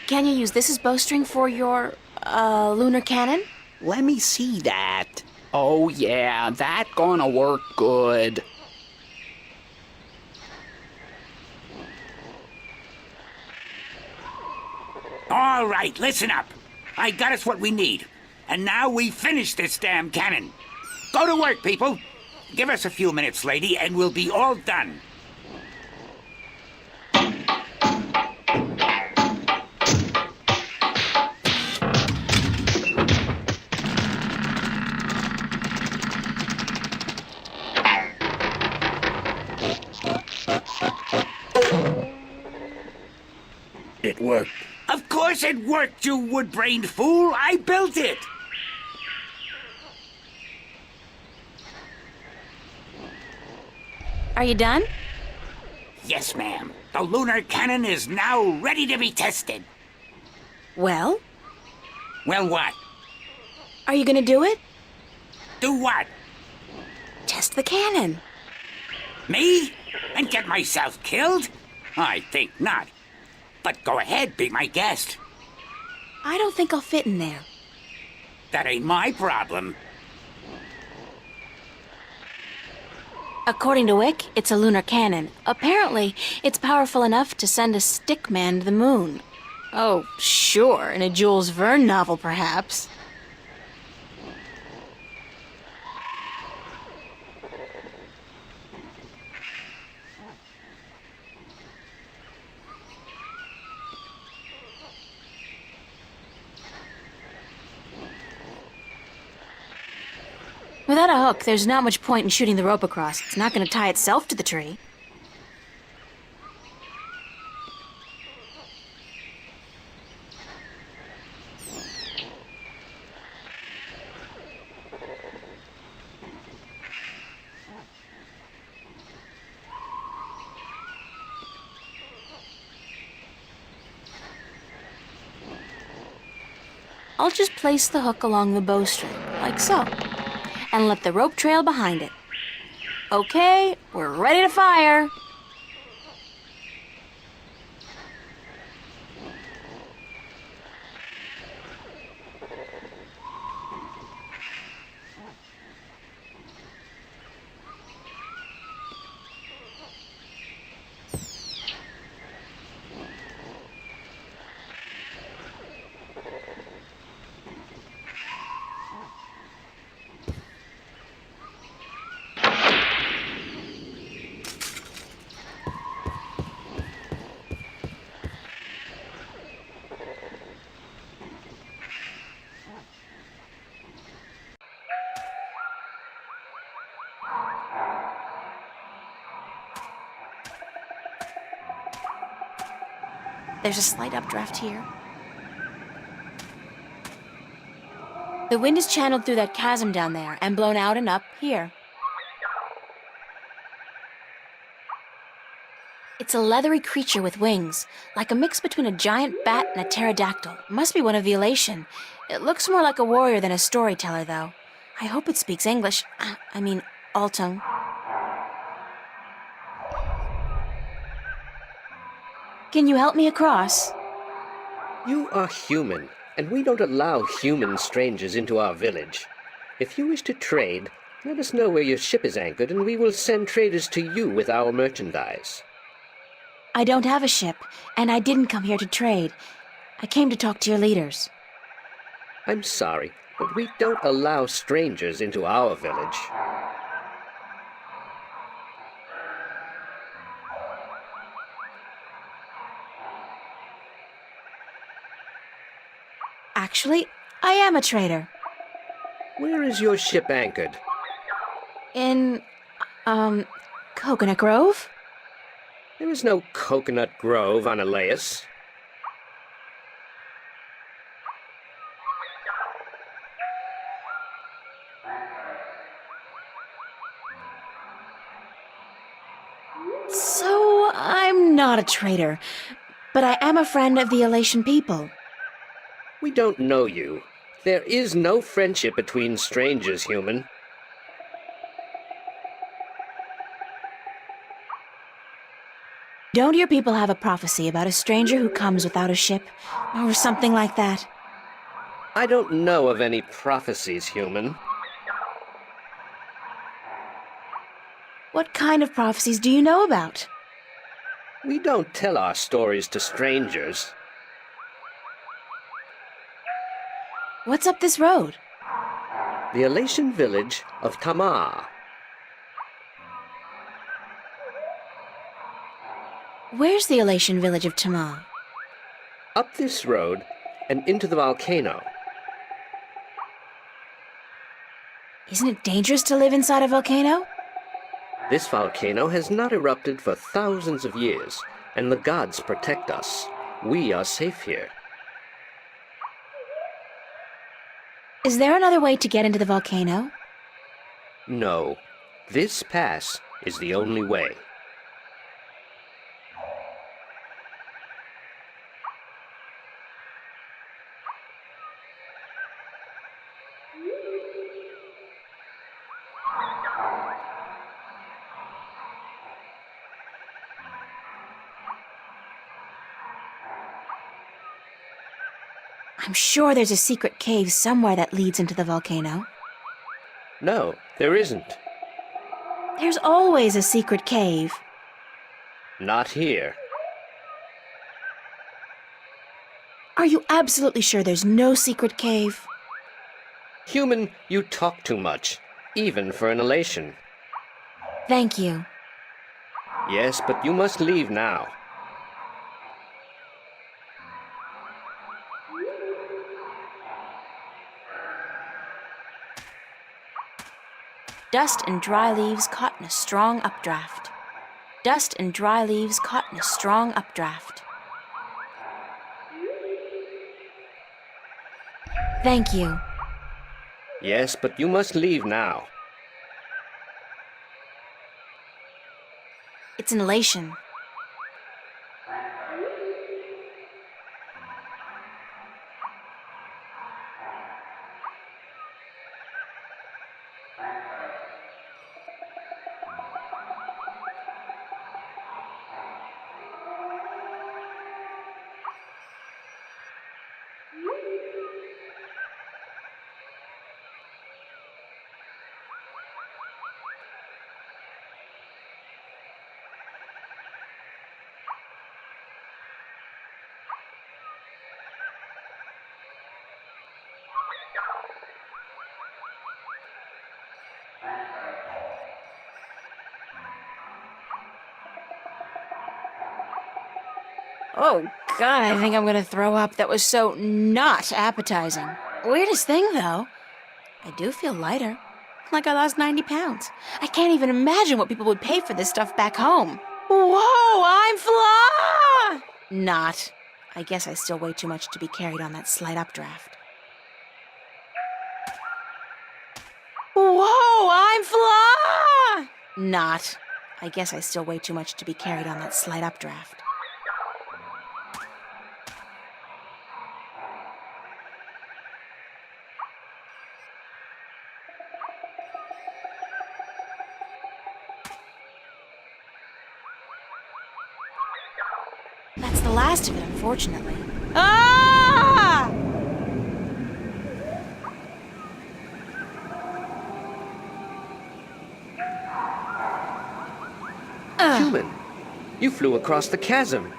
Can you use this as bowstring for your, lunar cannon? Let me see that. Oh yeah, that gonna work good. All right, listen up. I got us what we need. And now we finish this damn cannon. Go to work, people. Give us a few minutes, lady, and we'll be all done. It worked. Of course it worked, you wood-brained fool. I built it. Are you done? Yes, ma'am. The lunar cannon is now ready to be tested. Well, Well, what? are you gonna do it? Do what? Test the cannon. Me? And get myself killed? I think not. But go ahead, be my guest. I don't think I'll fit in there. That ain't my problem. According to Wick, it's a lunar cannon. Apparently, it's powerful enough to send a stick man to the moon. Oh, sure, in a Jules Verne novel, perhaps. Without a hook, there's not much point in shooting the rope across. It's not going to tie itself to the tree. I'll just place the hook along the bowstring, like so, and let the rope trail behind it. Okay, we're ready to fire. There's a slight updraft here. The wind is channeled through that chasm down there and blown out and up here. It's a leathery creature with wings, like a mix between a giant bat and a pterodactyl. Must be one of the elation. It looks more like a warrior than a storyteller, though. I hope it speaks English. I mean, Altung. Can you help me across? You are human, and we don't allow human strangers into our village. If you wish to trade, let us know where your ship is anchored, and we will send traders to you with our merchandise. I don't have a ship, and I didn't come here to trade. I came to talk to your leaders. I'm sorry, but we don't allow strangers into our village. Actually, I am a trader. Where is your ship anchored? In, Coconut Grove? There is no coconut grove on Elias. So, I'm not a trader, but I am a friend of the Elation people. We don't know you. There is no friendship between strangers, human. Don't your people have a prophecy about a stranger who comes without a ship? Or something like that? I don't know of any prophecies, human. What kind of prophecies do you know about? We don't tell our stories to strangers. What's up this road? The Elation village of Tamar. Where's the Elation village of Tamar? Up this road and into the volcano. Isn't it dangerous to live inside a volcano? This volcano has not erupted for thousands of years, and the gods protect us. We are safe here. Is there another way to get into the volcano? No, this pass is the only way. I'm sure there's a secret cave somewhere that leads into the volcano. No, there isn't. There's always a secret cave. Not here. Are you absolutely sure there's no secret cave? Human, you talk too much, even for an elation. Thank you. Yes, but you must leave now. Dust and dry leaves caught in a strong updraft. Dust and dry leaves caught in a strong updraft. Thank you. Yes, but you must leave now. It's an elation. Oh, God, I think I'm gonna throw up. That was so not appetizing. Weirdest thing, though, I do feel lighter. Like I lost 90 pounds. I can't even imagine what people would pay for this stuff back home. Whoa, I'm fly! Not. I guess I still weigh too much to be carried on that slight updraft. Whoa, I'm fly! Not. I guess I still weigh too much to be carried on that slight updraft. That's the last of it, unfortunately. Ah! Human, you flew across the chasm.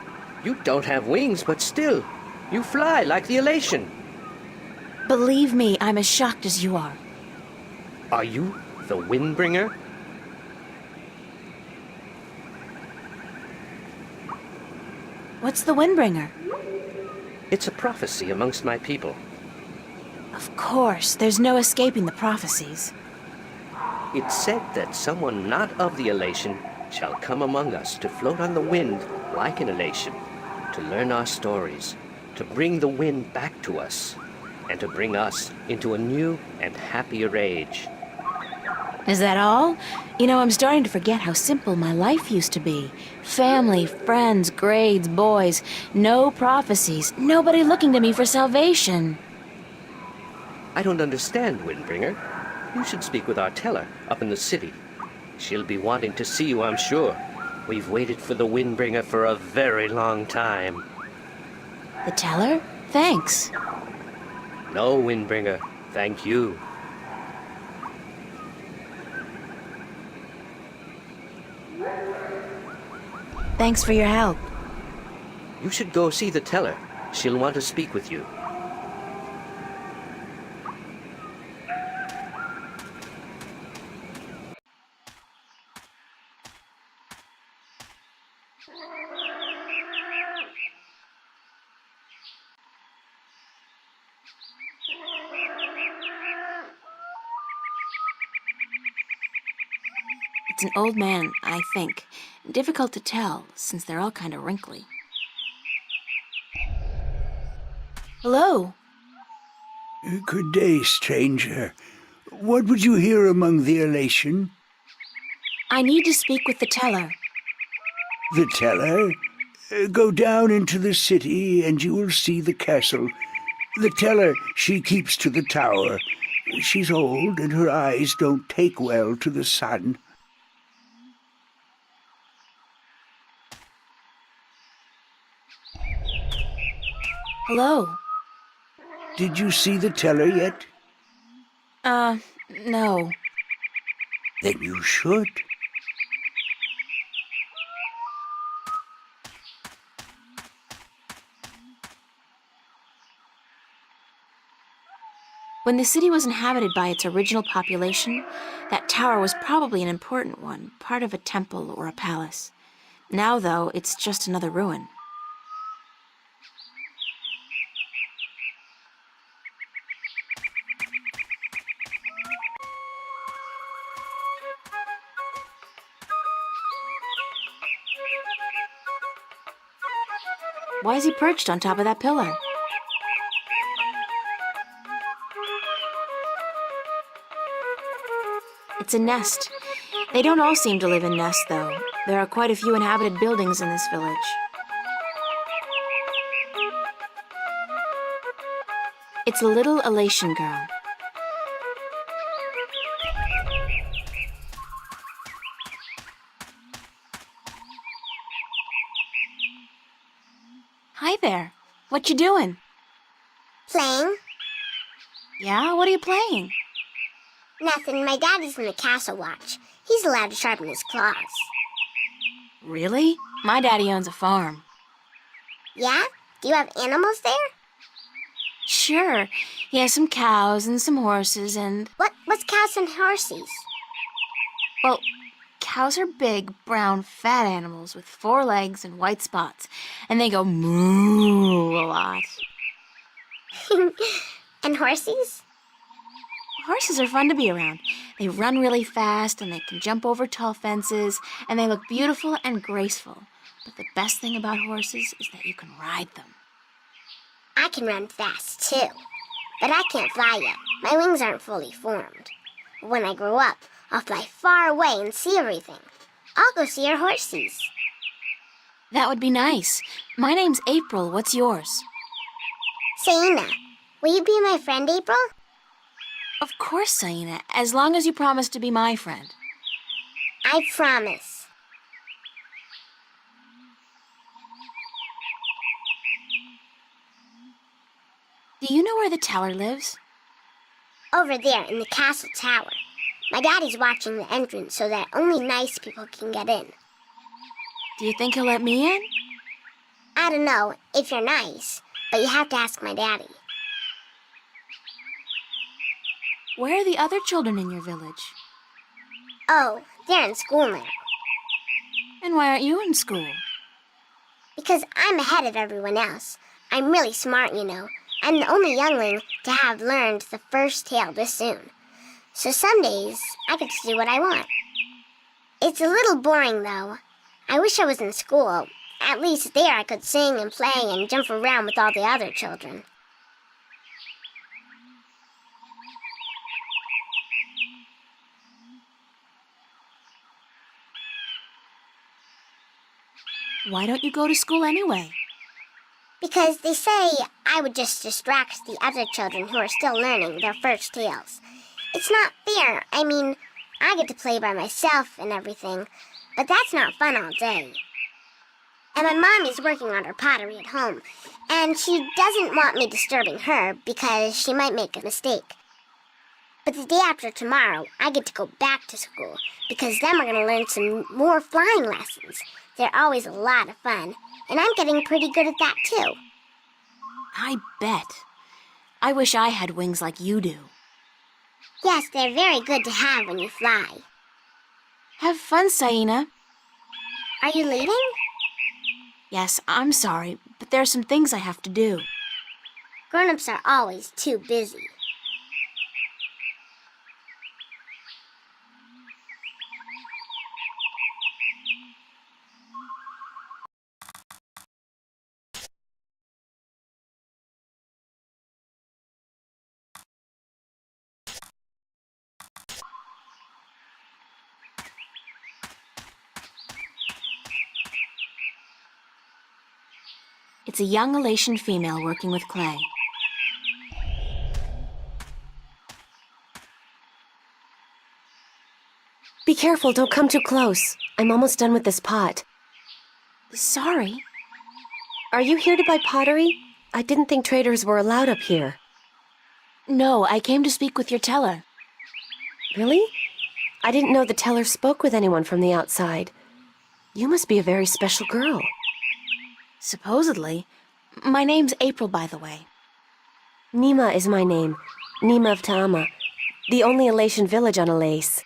You don't have wings, but still, you fly like the elation. Believe me, I'm as shocked as you are. Are you the Windbringer? What's the Windbringer? It's a prophecy amongst my people. Of course, there's no escaping the prophecies. It's said that someone not of the elation shall come among us to float on the wind like an elation, to learn our stories, to bring the wind back to us, and to bring us into a new and happier age. Is that all? You know, I'm starting to forget how simple my life used to be. Family, friends, grades, boys, no prophecies, nobody looking to me for salvation. I don't understand, Windbringer. You should speak with our teller up in the city. She'll be wanting to see you, I'm sure. We've waited for the Windbringer for a very long time. The teller? Thanks. No, Windbringer, thank you. Thanks for your help. You should go see the teller. She'll want to speak with you. It's an old man, I think. Difficult to tell, since they're all kind of wrinkly. Hello? Good day, stranger. What would you hear among the elation? I need to speak with the teller. The teller? Go down into the city and you will see the castle. The teller, she keeps to the tower. She's old and her eyes don't take well to the sun. Hello? Did you see the teller yet? No. Then you should. When the city was inhabited by its original population, that tower was probably an important one, part of a temple or a palace. Now, though, it's just another ruin. Why is he perched on top of that pillar? It's a nest. They don't all seem to live in nests, though. There are quite a few inhabited buildings in this village. It's a little elation girl. Hi there. What you doing? Playing? Yeah, what are you playing? Nothing. My daddy's in the castle watch. He's allowed to sharpen his claws. Really? My daddy owns a farm. Yeah? Do you have animals there? Sure. He has some cows and some horses and... What's cows and horses? Well, cows are big, brown, fat animals with 4 legs and white spots. And they go moo a lot. And horses? Horses are fun to be around. They run really fast and they can jump over tall fences and they look beautiful and graceful. But the best thing about horses is that you can ride them. I can run fast, too. But I can't fly yet. My wings aren't fully formed. When I grow up, I'll fly far away and see everything. I'll go see your horses. That would be nice. My name's April. What's yours? Saina, will you be my friend, April? Of course, Saina, as long as you promise to be my friend. I promise. Do you know where the teller lives? Over there in the castle tower. My daddy's watching the entrance so that only nice people can get in. Do you think he'll let me in? I don't know if you're nice, but you have to ask my daddy. Where are the other children in your village? Oh, they're in school now. And why aren't you in school? Because I'm ahead of everyone else. I'm really smart, you know. I'm the only youngling to have learned the first tale this soon. So some days, I get to do what I want. It's a little boring, though. I wish I was in school. At least there I could sing and play and jump around with all the other children. Why don't you go to school anyway? Because they say I would just distract the other children who are still learning their first tales. It's not fair. I mean, I get to play by myself and everything, but that's not fun all day. And my mom is working on her pottery at home, and she doesn't want me disturbing her because she might make a mistake. But the day after tomorrow, I get to go back to school, because then we're going to learn some more flying lessons. They're always a lot of fun, and I'm getting pretty good at that too. I bet. I wish I had wings like you do. Yes, they're very good to have when you fly. Have fun, Saina. Are you leaving? Yes, I'm sorry, but there are some things I have to do. Grown-ups are always too busy. It's a young Elation female working with clay. Be careful, don't come too close. I'm almost done with this pot. Sorry. Are you here to buy pottery? I didn't think traders were allowed up here. No, I came to speak with your teller. Really? I didn't know the teller spoke with anyone from the outside. You must be a very special girl. Supposedly. My name's April, by the way. Nima is my name. Nima of Ta'ama. The only Elation village on Elase.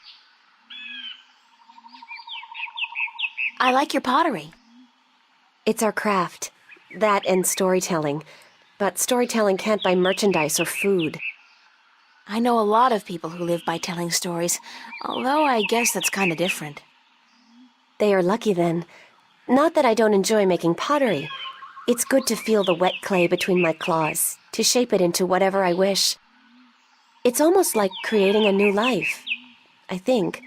I like your pottery. It's our craft. That and storytelling. But storytelling can't buy merchandise or food. I know a lot of people who live by telling stories, although I guess that's kind of different. They are lucky then. Not that I don't enjoy making pottery. It's good to feel the wet clay between my claws, to shape it into whatever I wish. It's almost like creating a new life, I think.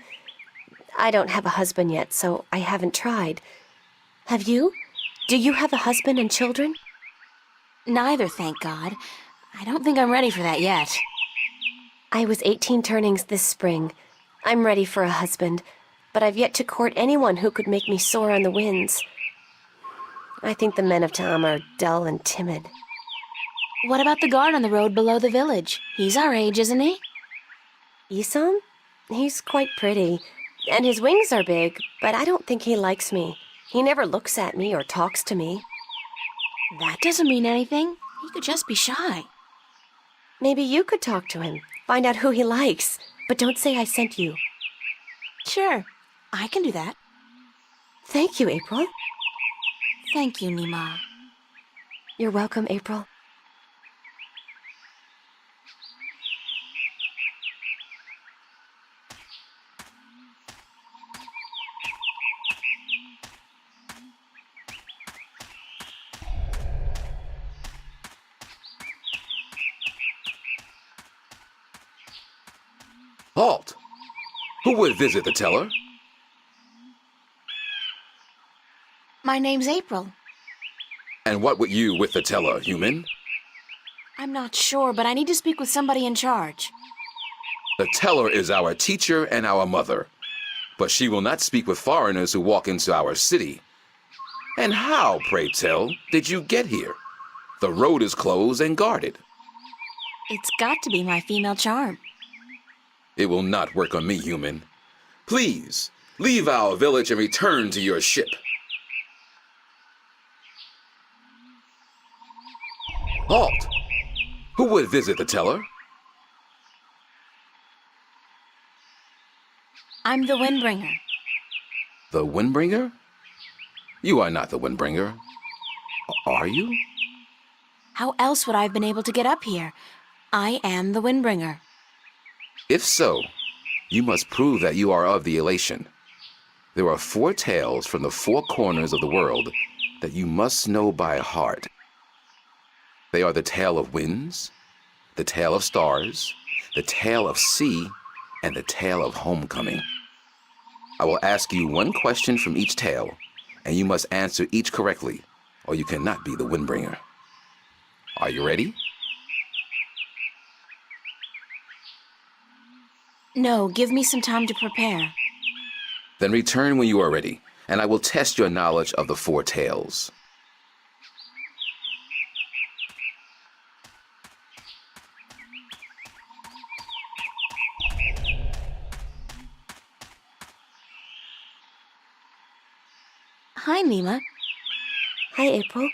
I don't have a husband yet, so I haven't tried. Have you? Do you have a husband and children? Neither, thank God. I don't think I'm ready for that yet. I was 18 turnings this spring. I'm ready for a husband, but I've yet to court anyone who could make me soar on the winds. I think the men of Ta'ama are dull and timid. What about the guard on the road below the village? He's our age, isn't he? Isam? He's quite pretty, and his wings are big, but I don't think he likes me. He never looks at me or talks to me. That doesn't mean anything. He could just be shy. Maybe you could talk to him, find out who he likes, but don't say I sent you. Sure, I can do that. Thank you, April. Thank you, Nima. You're welcome, April. Halt! Who would visit the teller? My name's April. And what would you with the teller, human? I'm not sure, but I need to speak with somebody in charge. The teller is our teacher and our mother, but she will not speak with foreigners who walk into our city. And how, pray tell, did you get here? The road is closed and guarded. It's got to be my female charm. It will not work on me, human. Please, leave our village and return to your ship. Halt! Who would visit the teller? I'm the Windbringer. The Windbringer? You are not the Windbringer. Are you? How else would I have been able to get up here? I am the Windbringer. If so, you must prove that you are of the Elation. There are 4 tales from the 4 corners of the world that you must know by heart. They are the tale of winds, the tale of stars, the tale of sea, and the tale of homecoming. I will ask you 1 question from each tale, and you must answer each correctly, or you cannot be the Windbringer. Are you ready? No, give me some time to prepare. Then return when you are ready, and I will test your knowledge of the four tales. Hi, Mima. Hi, April.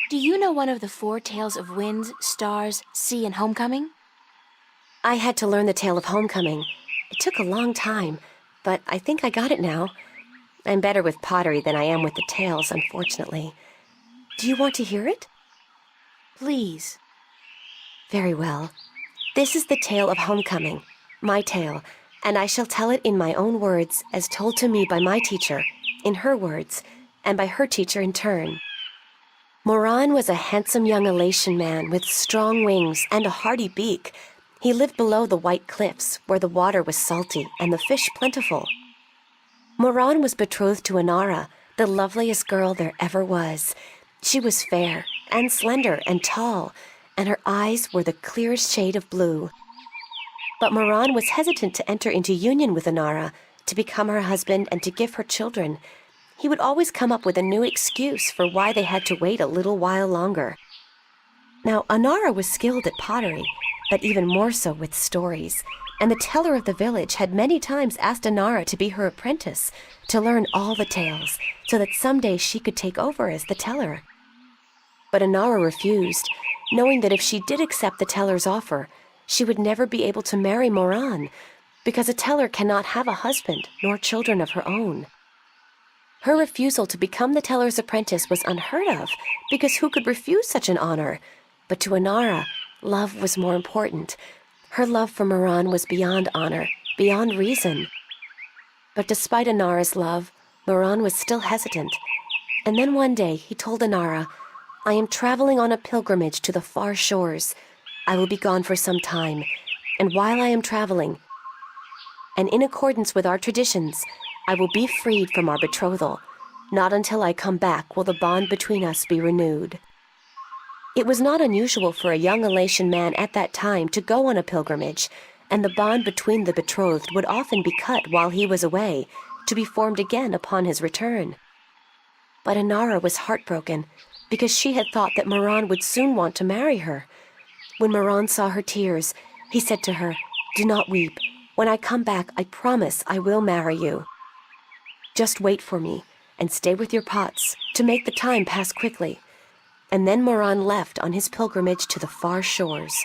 Do you know one of the four tales of winds, stars, sea, and homecoming? I had to learn the tale of homecoming. It took a long time, but I think I got it now. I'm better with pottery than I am with the tales, unfortunately. Do you want to hear it? Please. Very well. This is the tale of homecoming, my tale, and I shall tell it in my own words as told to me by my teacher, in her words, and by her teacher in turn. Moran was a handsome young Elation man with strong wings and a hardy beak. He lived below the white cliffs, where the water was salty and the fish plentiful. Moran was betrothed to Inara, the loveliest girl there ever was. She was fair and slender and tall, and her eyes were the clearest shade of blue. But Moran was hesitant to enter into union with Inara, to become her husband and to give her children. He would always come up with a new excuse for why they had to wait a little while longer. Now, Inara was skilled at pottery, but even more so with stories, and the teller of the village had many times asked Inara to be her apprentice, to learn all the tales, so that someday she could take over as the teller. But Inara refused, knowing that if she did accept the teller's offer, she would never be able to marry Moran, because a teller cannot have a husband nor children of her own. Her refusal to become the teller's apprentice was unheard of, because who could refuse such an honor? But to Inara, love was more important. Her love for Moran was beyond honor, beyond reason. But despite Inara's love, Moran was still hesitant. And then one day he told Inara, "I am traveling on a pilgrimage to the far shores. I will be gone for some time, and while I am traveling, and in accordance with our traditions, I will be freed from our betrothal. Not until I come back will the bond between us be renewed." It was not unusual for a young Elation man at that time to go on a pilgrimage, and the bond between the betrothed would often be cut while he was away, to be formed again upon his return. But Inara was heartbroken, because she had thought that Moran would soon want to marry her. When Moran saw her tears, he said to her, "Do not weep. When I come back, I promise I will marry you. Just wait for me, and stay with your pots, to make the time pass quickly." And then Moran left on his pilgrimage to the far shores.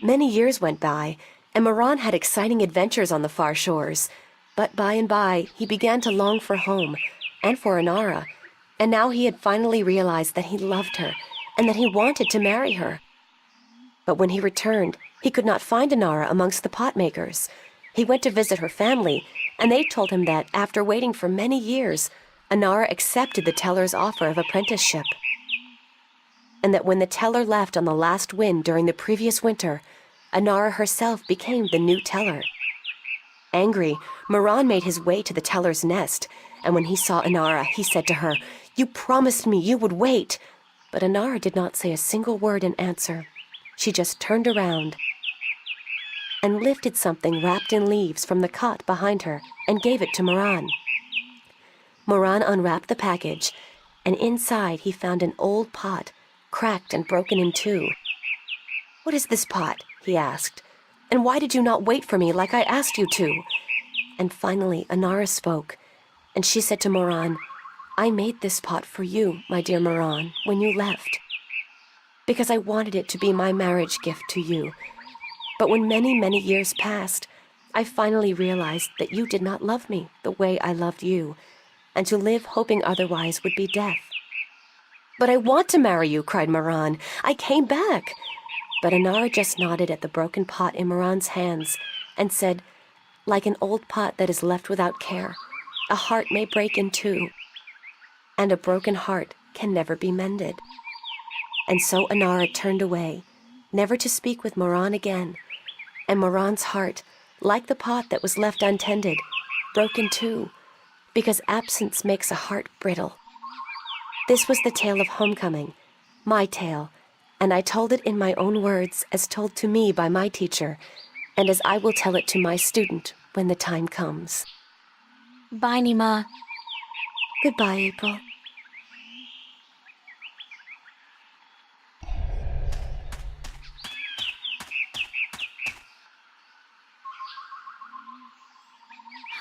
Many years went by, and Moran had exciting adventures on the far shores. But by and by, he began to long for home, and for Inara, and now he had finally realized that he loved her, and that he wanted to marry her. But when he returned, he could not find Inara amongst the pot makers. He went to visit her family, and they told him that, after waiting for many years, Inara accepted the teller's offer of apprenticeship. And that when the teller left on the last wind during the previous winter, Inara herself became the new teller. Angry, Moran made his way to the teller's nest, and when he saw Inara, he said to her, "You promised me you would wait." But Inara did not say a single word in answer. She just turned around and lifted something wrapped in leaves from the cot behind her and gave it to Moran. Moran unwrapped the package, and inside he found an old pot, cracked and broken in two. "What is this pot?" he asked. "And why did you not wait for me like I asked you to?" And finally Inara spoke, and she said to Moran, "I made this pot for you, my dear Moran, when you left, because I wanted it to be my marriage gift to you. But when many, many years passed, I finally realized that you did not love me the way I loved you, and to live hoping otherwise would be death." "But I want to marry you," cried Moran. "I came back." But Inara just nodded at the broken pot in Moran's hands and said, "Like an old pot that is left without care, a heart may break in two, and a broken heart can never be mended." And so Inara turned away, never to speak with Moran again, and Moran's heart, like the pot that was left untended, broke in two, because absence makes a heart brittle. This was the tale of homecoming, my tale, and I told it in my own words as told to me by my teacher, and as I will tell it to my student when the time comes. Bye, Nima. Goodbye, April.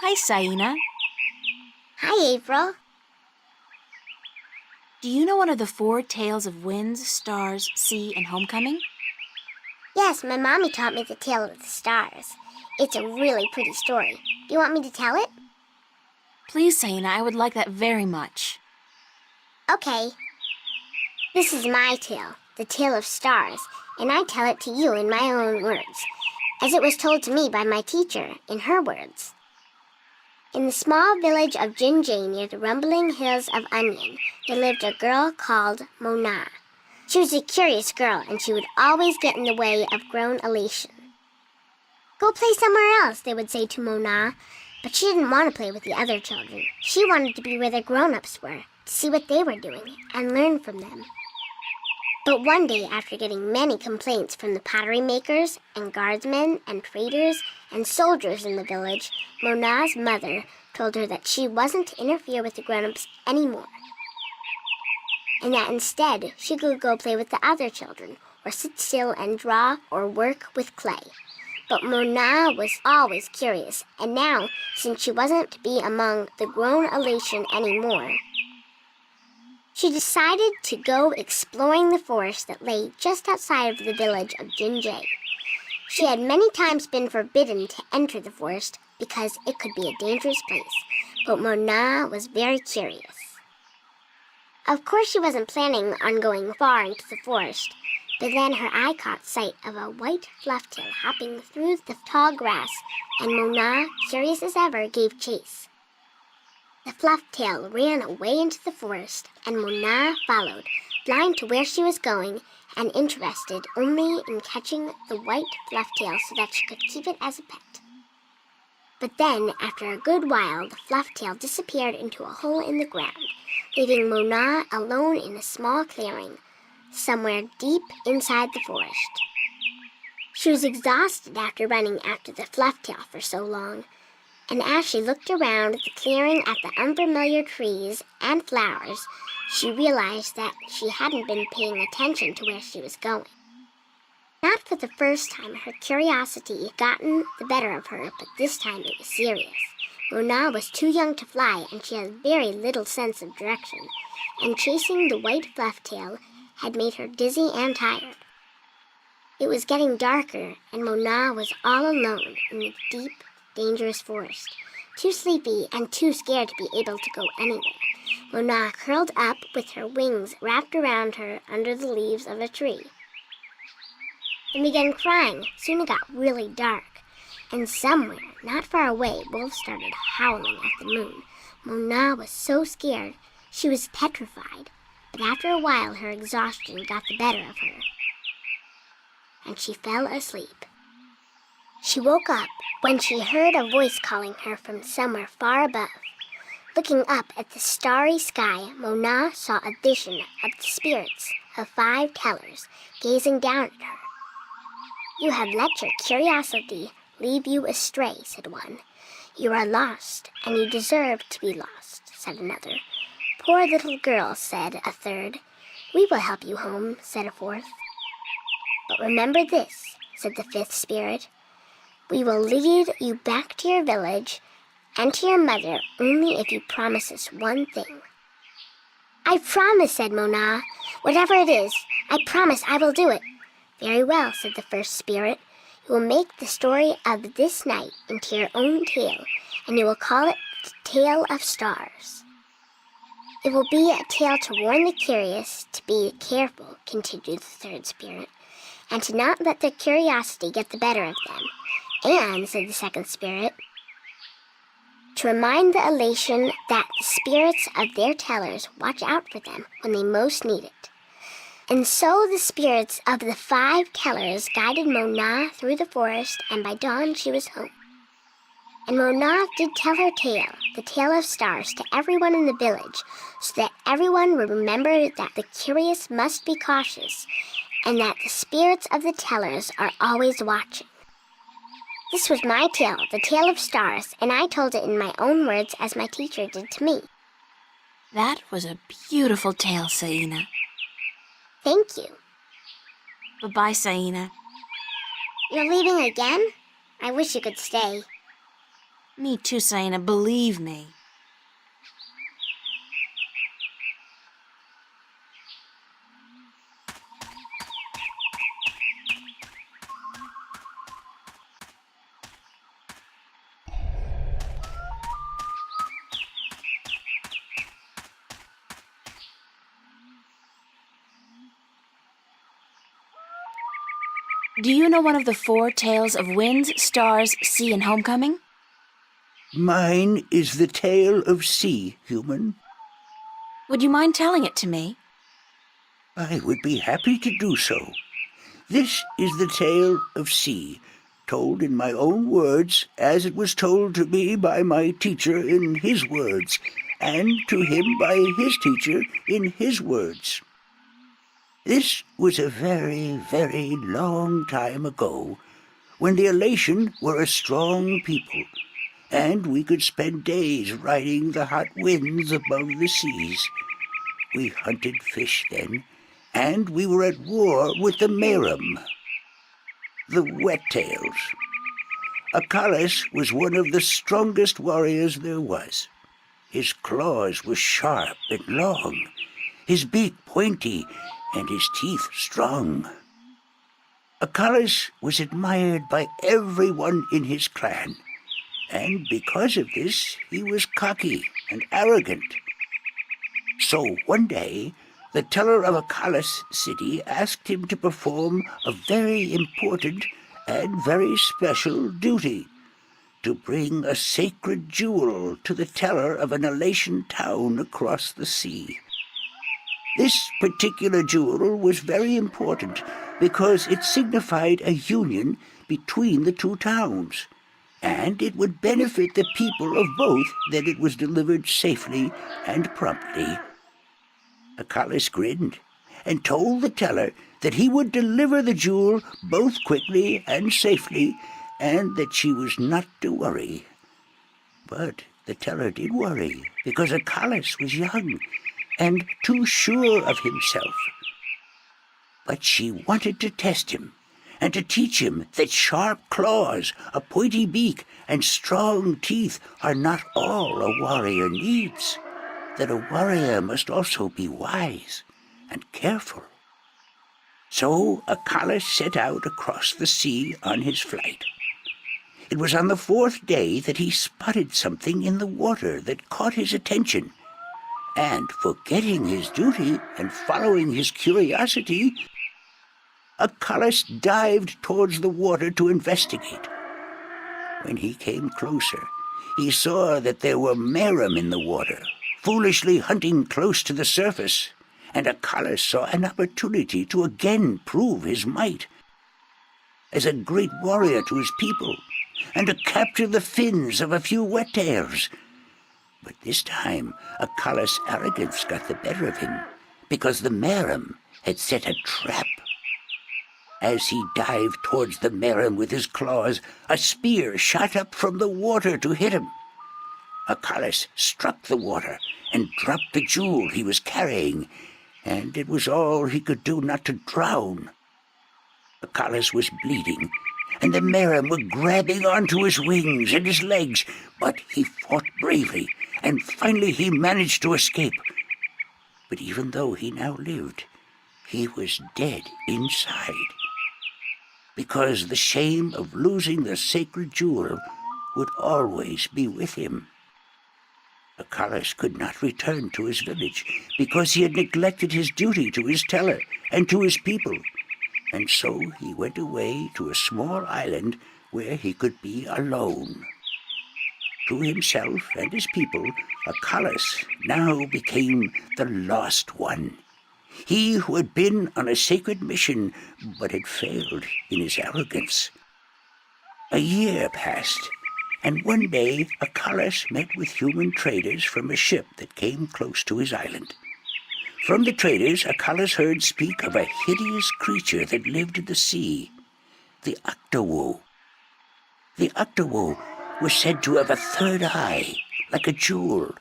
Hi, Saina. Hi, April. Do you know one of the 4 tales of winds, stars, sea, and homecoming? Yes, my mommy taught me the tale of the stars. It's a really pretty story. Do you want me to tell it? Please, Saina, I would like that very much. Okay. This is my tale, the tale of stars, and I tell it to you in my own words, as it was told to me by my teacher in her words. In the small village of Jinjay near the rumbling hills of Onion, there lived a girl called Mona. She was a curious girl, and she would always get in the way of grown elation. Go play somewhere else, they would say to Mona, but she didn't want to play with the other children. She wanted to be where the grown-ups were, to see what they were doing, and learn from them. But one day, after getting many complaints from the pottery makers and guardsmen and traders and soldiers in the village, Mona's mother told her that she wasn't to interfere with the grown-ups anymore, and that instead she could go play with the other children, or sit still and draw or work with clay. But Mona was always curious, and now, since she wasn't to be among the grown elation anymore, she decided to go exploring the forest that lay just outside of the village of Jinjay. She had many times been forbidden to enter the forest because it could be a dangerous place, but Mona was very curious. Of course, she wasn't planning on going far into the forest, but then her eye caught sight of a white flufftail hopping through the tall grass, and Mona, curious as ever, gave chase. The flufftail ran away into the forest, and Mona followed, blind to where she was going and interested only in catching the white flufftail so that she could keep it as a pet. But then, after a good while, the flufftail disappeared into a hole in the ground, leaving Mona alone in a small clearing, somewhere deep inside the forest. She was exhausted after running after the flufftail for so long, and as she looked around the clearing at the unfamiliar trees and flowers, she realized that she hadn't been paying attention to where she was going. Not for the first time, her curiosity had gotten the better of her, but this time it was serious. Mona was too young to fly, and she had very little sense of direction, and chasing the white flufftail had made her dizzy and tired. It was getting darker, and Mona was all alone in the deep, dangerous forest, too sleepy and too scared to be able to go anywhere. Mona curled up with her wings wrapped around her under the leaves of a tree and began crying. Soon it got really dark, and somewhere, not far away, wolves started howling at the moon. Mona was so scared she was petrified, but after a while her exhaustion got the better of her, and she fell asleep. She woke up when she heard a voice calling her from somewhere far above. Looking up at the starry sky, Mona saw a vision of the spirits of 5 tellers gazing down at her. "You have let your curiosity lead you astray," said one. "You are lost, and you deserve to be lost," said another. "Poor little girl," said a third. "We will help you home," said a fourth. "But remember this," said the 5th spirit. "We will lead you back to your village and to your mother only if you promise us one thing." "I promise," said Mona. "Whatever it is, I promise I will do it." "Very well," said the 1st spirit. "You will make the story of this night into your own tale, and you will call it the Tale of Stars." "It will be a tale to warn the curious to be careful," continued the 3rd spirit, "and to not let their curiosity get the better of them. And," said the 2nd spirit, "to remind the elation that the spirits of their tellers watch out for them when they most need it." And so the spirits of the 5 tellers guided Mona through the forest, and by dawn she was home. And Mona did tell her tale, the Tale of Stars, to everyone in the village, so that everyone would remember that the curious must be cautious, and that the spirits of the tellers are always watching. This was my tale, the Tale of Stars, and I told it in my own words as my teacher did to me. That was a beautiful tale, Saina. Thank you. Bye-bye, Saina. You're leaving again? I wish you could stay. Me too, Saina, believe me. Do you know one of the 4 tales of winds, stars, sea, and homecoming? Mine is the tale of sea, human. Would you mind telling it to me? I would be happy to do so. This is the tale of sea, told in my own words, as it was told to me by my teacher in his words, and to him by his teacher in his words. This was a very, very long time ago, when the Elation were a strong people, and we could spend days riding the hot winds above the seas. We hunted fish then, and we were at war with the Merum, the Wet-tails. Acalis was one of the strongest warriors there was. His claws were sharp and long, his beak pointy, and his teeth strong. Acalis was admired by everyone in his clan, and because of this he was cocky and arrogant. So one day, the teller of Acalis city asked him to perform a very important and very special duty, to bring a sacred jewel to the teller of an Elation town across the sea. This particular jewel was very important because it signified a union between the 2 towns, and it would benefit the people of both that it was delivered safely and promptly. Acalis grinned and told the teller that he would deliver the jewel both quickly and safely, and that she was not to worry. But the teller did worry, because Acalis was young and too sure of himself. But she wanted to test him, and to teach him that sharp claws, a pointy beak, and strong teeth are not all a warrior needs, that a warrior must also be wise and careful. So Acalis set out across the sea on his flight. It was on the 4th day that he spotted something in the water that caught his attention, and forgetting his duty and following his curiosity, Acalis dived towards the water to investigate. When he came closer, he saw that there were Merum in the water, foolishly hunting close to the surface, and Acalis saw an opportunity to again prove his might as a great warrior to his people, and to capture the fins of a few Wet-tails. But this time, Acalis' arrogance got the better of him, because the Merum had set a trap. As he dived towards the Merum with his claws, a spear shot up from the water to hit him. Acalis struck the water and dropped the jewel he was carrying, and it was all he could do not to drown. Acalis was bleeding, and the Merum were grabbing onto his wings and his legs, but he fought bravely, and finally he managed to escape. But even though he now lived, he was dead inside, because the shame of losing the sacred jewel would always be with him. Acalis could not return to his village, because he had neglected his duty to his teller and to his people, and so he went away to a small island where he could be alone. To himself and his people, Acalis now became the Lost One, he who had been on a sacred mission but had failed in his arrogance. A year passed, and one day Acalis met with human traders from a ship that came close to his island. From the traders, Akalas heard speak of a hideous creature that lived in the sea, the Octowo. The Octowo was said to have a third eye, like a jewel,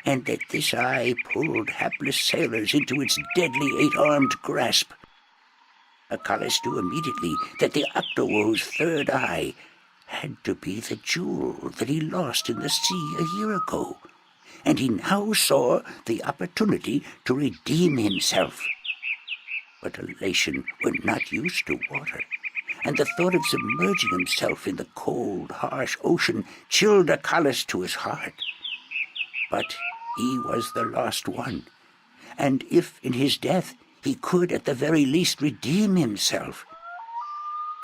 and that this eye pulled hapless sailors into its deadly eight-armed grasp. Akalas knew immediately that the Octowo's third eye had to be the jewel that he lost in the sea a year ago, and he now saw the opportunity to redeem himself. But Elation were not used to water, and the thought of submerging himself in the cold, harsh ocean chilled Akalas to his heart. But he was the lost one, and if in his death he could at the very least redeem himself,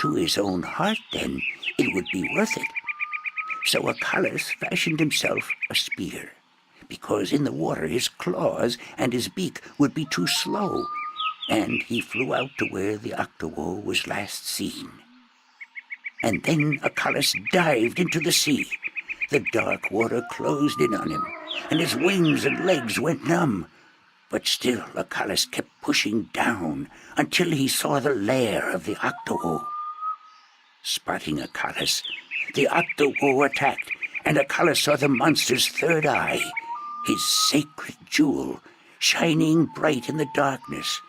to his own heart then it would be worth it. So Akalas fashioned himself a spear, because in the water his claws and his beak would be too slow, and he flew out to where the Octowo was last seen. And then Akalas dived into the sea. The dark water closed in on him, and his wings and legs went numb. But still Akalas kept pushing down until he saw the lair of the Octowo. Spotting Akalas, the Octowo attacked, and Akalas saw the monster's third eye, his sacred jewel, shining bright in the darkness,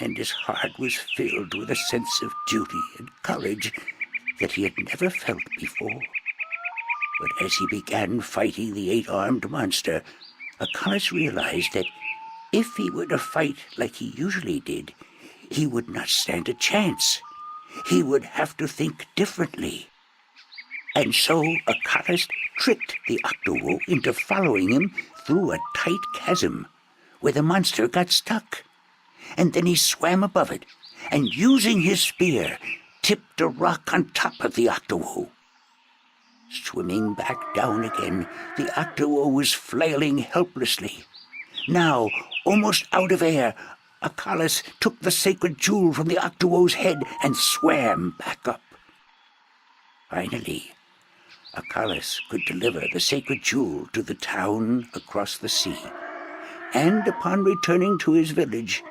and his heart was filled with a sense of duty and courage that he had never felt before. But as he began fighting the eight-armed monster, Akalas realized that if he were to fight like he usually did, he would not stand a chance. He would have to think differently. And so Akalas tricked the Octowo into following him through a tight chasm where the monster got stuck. And then he swam above it, and using his spear, tipped a rock on top of the Octowo. Swimming back down again, the Octowo was flailing helplessly. Now, almost out of air, Akalas took the sacred jewel from the Octowo's head and swam back up. Finally, Akalas could deliver the sacred jewel to the town across the sea, and upon returning to his village,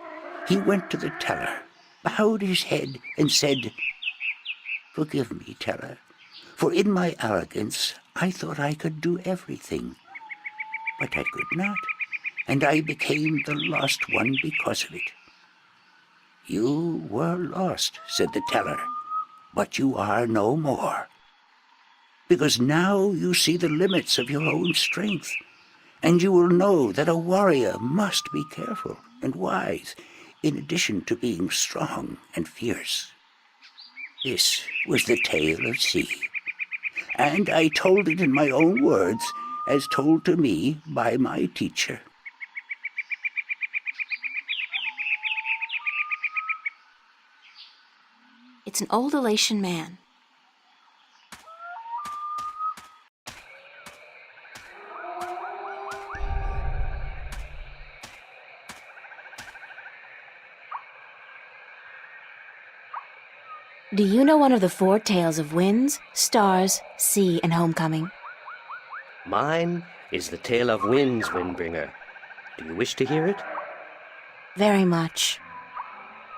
he went to the teller, bowed his head, and said, "Forgive me, teller, for in my arrogance I thought I could do everything. But I could not, and I became the lost one because of it." "You were lost," said the teller, "but you are no more. Because now you see the limits of your own strength, and you will know that a warrior must be careful and wise, in addition to being strong and fierce." This was the tale of sea, and I told it in my own words, as told to me by my teacher. It's an old Elation man. Do you know one of the four tales of winds, stars, sea, and homecoming? Mine is the tale of winds, Windbringer. Do you wish to hear it? Very much.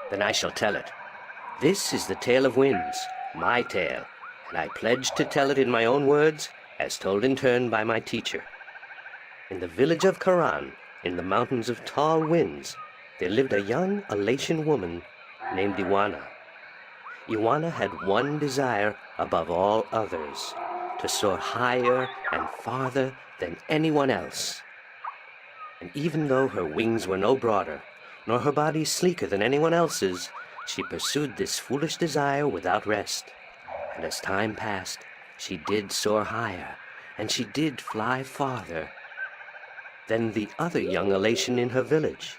Then I shall tell it. This is the tale of winds, my tale, and I pledge to tell it in my own words, as told in turn by my teacher. In the village of Karan, in the mountains of tall winds, there lived a young Elation woman named Iwana. Iwana had one desire above all others, to soar higher and farther than anyone else. And even though her wings were no broader, nor her body sleeker than anyone else's, she pursued this foolish desire without rest. And as time passed, she did soar higher, and she did fly farther than the other young Elation in her village,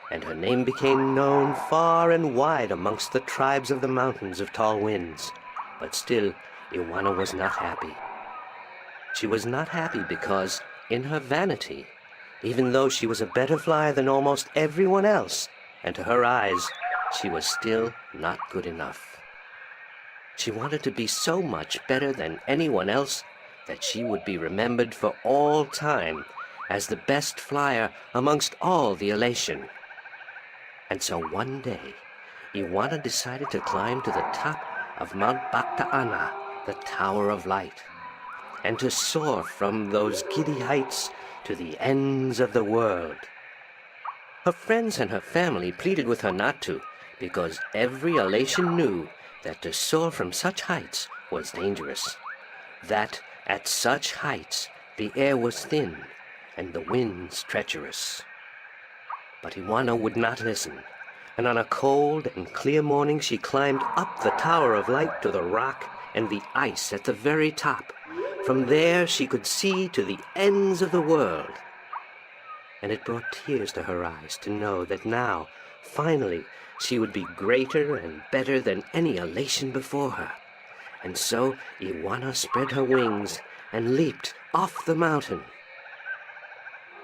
and her name became known far and wide amongst the tribes of the mountains of tall winds. But still, Iwana was not happy. She was not happy because, in her vanity, even though she was a better flyer than almost everyone else, and to her eyes, she was still not good enough. She wanted to be so much better than anyone else that she would be remembered for all time as the best flyer amongst all the Elation. And so one day, Iwana decided to climb to the top of Mount Bakta'ana, the Tower of Light, and to soar from those giddy heights to the ends of the world. Her friends and her family pleaded with her not to, because every Elation knew that to soar from such heights was dangerous, that at such heights the air was thin and the winds treacherous. But Iwana would not listen, and on a cold and clear morning she climbed up the Tower of Light to the rock and the ice at the very top. From there she could see to the ends of the world. And it brought tears to her eyes to know that now, finally, she would be greater and better than any Elation before her. And so Iwana spread her wings and leaped off the mountain.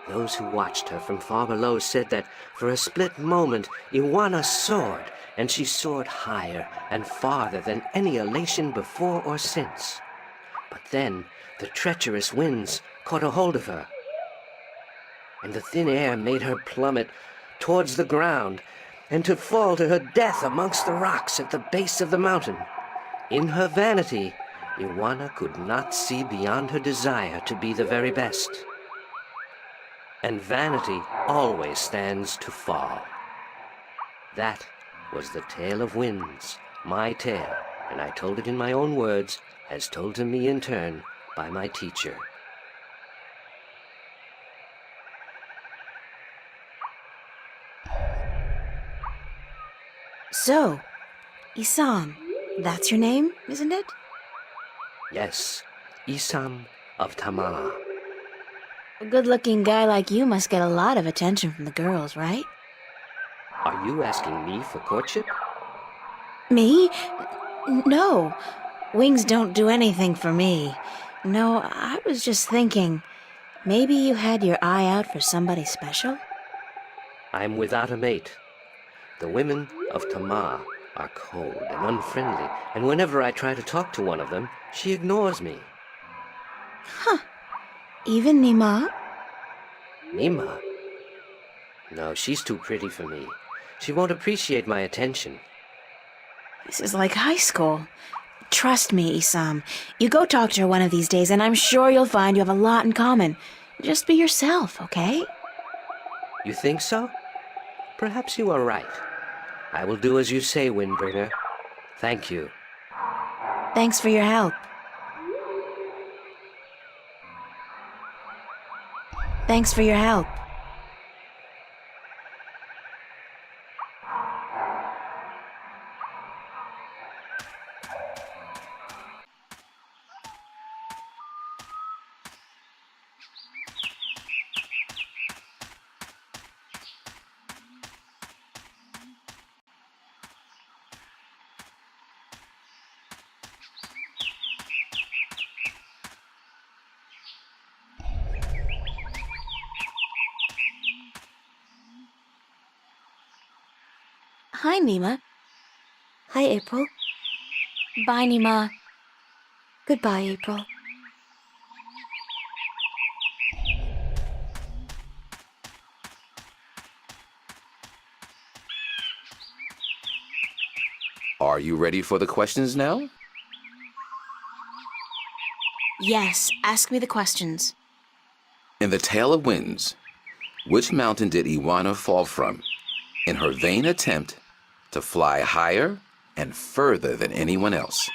Those who watched her from far below said that for a split moment Iwana soared, and she soared higher and farther than any Elation before or since. But then the treacherous winds caught a hold of her, and the thin air made her plummet towards the ground, and to fall to her death amongst the rocks at the base of the mountain. In her vanity, Iwana could not see beyond her desire to be the very best. And vanity always stands to fall. That was the tale of winds, my tale, and I told it in my own words, as told to me in turn by my teacher. So, Isam, that's your name, isn't it? Yes, Isam of Tamala. A good-looking guy like you must get a lot of attention from the girls, right? Are you asking me for courtship? Me? No. Wings don't do anything for me. No, I was just thinking, maybe you had your eye out for somebody special? I'm without a mate. The women of Tamar are cold and unfriendly, and whenever I try to talk to one of them, she ignores me. Huh. Even Nima? Nima? No, she's too pretty for me. She won't appreciate my attention. This is like high school. Trust me, Isam. You go talk to her one of these days, and I'm sure you'll find you have a lot in common. Just be yourself, okay? You think so? Perhaps you are right. I will do as you say, Windbringer. Thank you. Thanks for your help. Thanks for your help. Hi, Nima. Hi, April. Bye, Nima. Goodbye, April. Are you ready for the questions now? Yes, ask me the questions. In the Tale of Winds, which mountain did Iwana fall from in her vain attempt to fly higher and further than anyone else?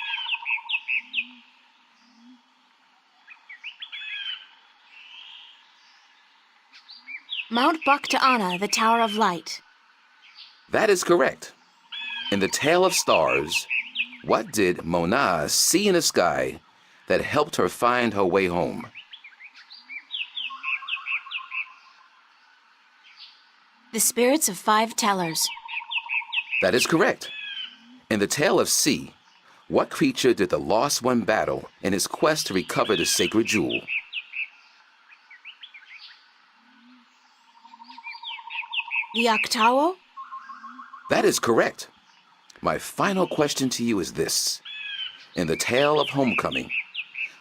Mount Bakta'ana, the Tower of Light. That is correct. In the Tale of Stars, what did Mona see in the sky that helped her find her way home? The spirits of 5 tellers. That is correct. In the Tale of Sea, what creature did the Lost One battle in his quest to recover the sacred jewel? The Octavo? That is correct. My final question to you is this. In the Tale of Homecoming,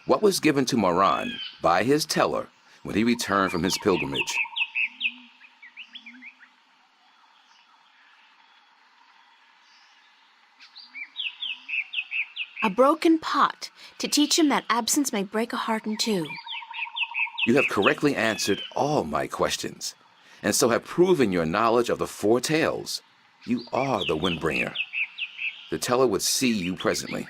what was given to Moran by his teller when he returned from his pilgrimage? A broken pot, to teach him that absence may break a heart in two. You have correctly answered all my questions, and so have proven your knowledge of the four tales. You are the Windbringer. The teller would see you presently.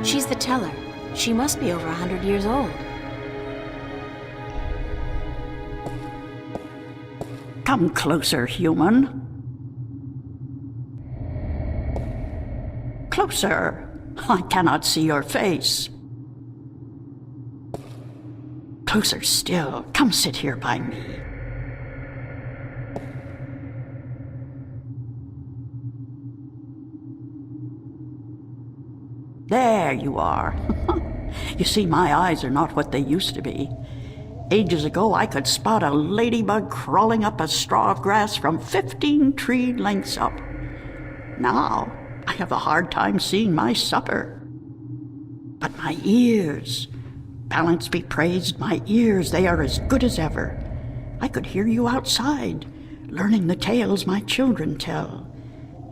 She's the teller. She must be over 100 years old. Come closer, human. Closer. I cannot see your face. Closer still. Come sit here by me. There you are. You see, my eyes are not what they used to be. Ages ago, I could spot a ladybug crawling up a straw of grass from 15 tree lengths up. Now, I have a hard time seeing my supper. But my ears, balance be praised, my ears, they are as good as ever. I could hear you outside, learning the tales my children tell.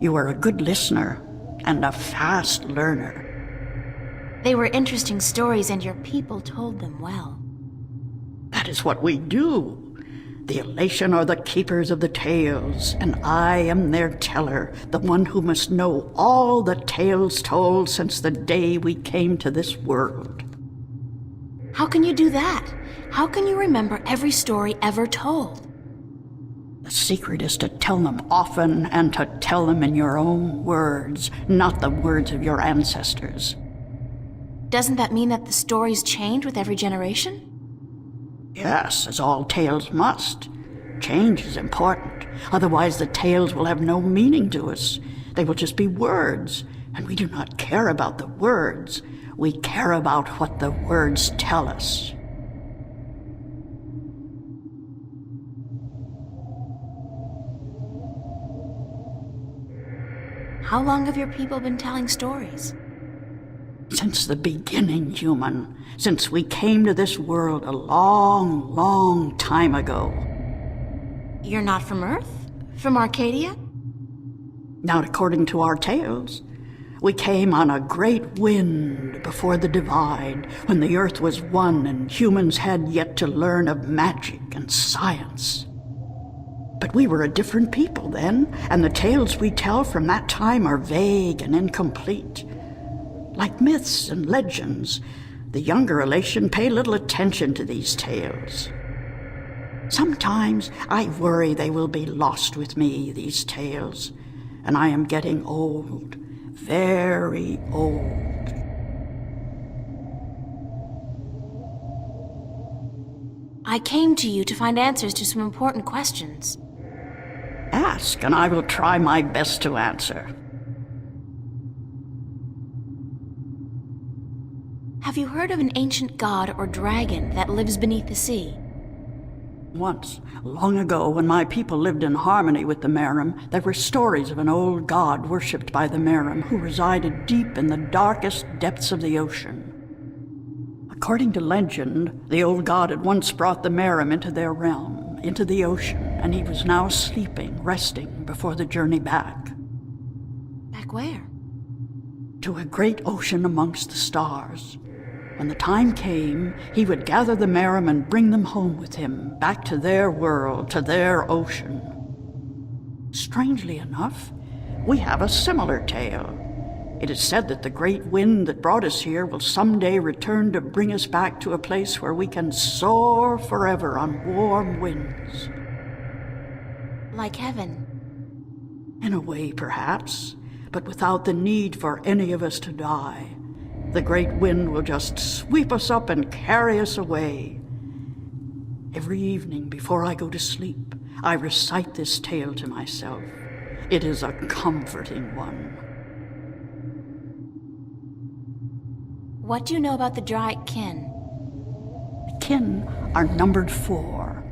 You are a good listener and a fast learner. They were interesting stories, and your people told them well. That is what we do. The elation are the keepers of the tales, and I am their teller, the one who must know all the tales told since the day we came to this world. How can you do that? How can you remember every story ever told? The secret is to tell them often and to tell them in your own words, not the words of your ancestors. Doesn't that mean that the stories change with every generation? Yes, as all tales must. Change is important. Otherwise, the tales will have no meaning to us. They will just be words, and we do not care about the words. We care about what the words tell us. How long have your people been telling stories? Since the beginning, human. Since we came to this world a long, long time ago. You're not from Earth? From Arcadia? Not according to our tales. We came on a great wind before the divide, when the earth was one and humans had yet to learn of magic and science. But we were a different people then, and the tales we tell from that time are vague and incomplete. Like myths and legends, the younger elation pay little attention to these tales. Sometimes I worry they will be lost with me, these tales, and I am getting old, very old. I came to you to find answers to some important questions. Ask, and I will try my best to answer. Have you heard of an ancient god or dragon that lives beneath the sea? Once, long ago, when my people lived in harmony with the Merim, there were stories of an old god worshipped by the Merim who resided deep in the darkest depths of the ocean. According to legend, the old god had once brought the Merim into their realm, into the ocean, and he was now sleeping, resting before the journey back. Back where? To a great ocean amongst the stars. When the time came, he would gather the Merim and bring them home with him, back to their world, to their ocean. Strangely enough, we have a similar tale. It is said that the great wind that brought us here will someday return to bring us back to a place where we can soar forever on warm winds. Like heaven. In a way, perhaps, but without the need for any of us to die. The great wind will just sweep us up and carry us away. Every evening before I go to sleep, I recite this tale to myself. It is a comforting one. What do you know about the Dryad kin? The kin are numbered 4,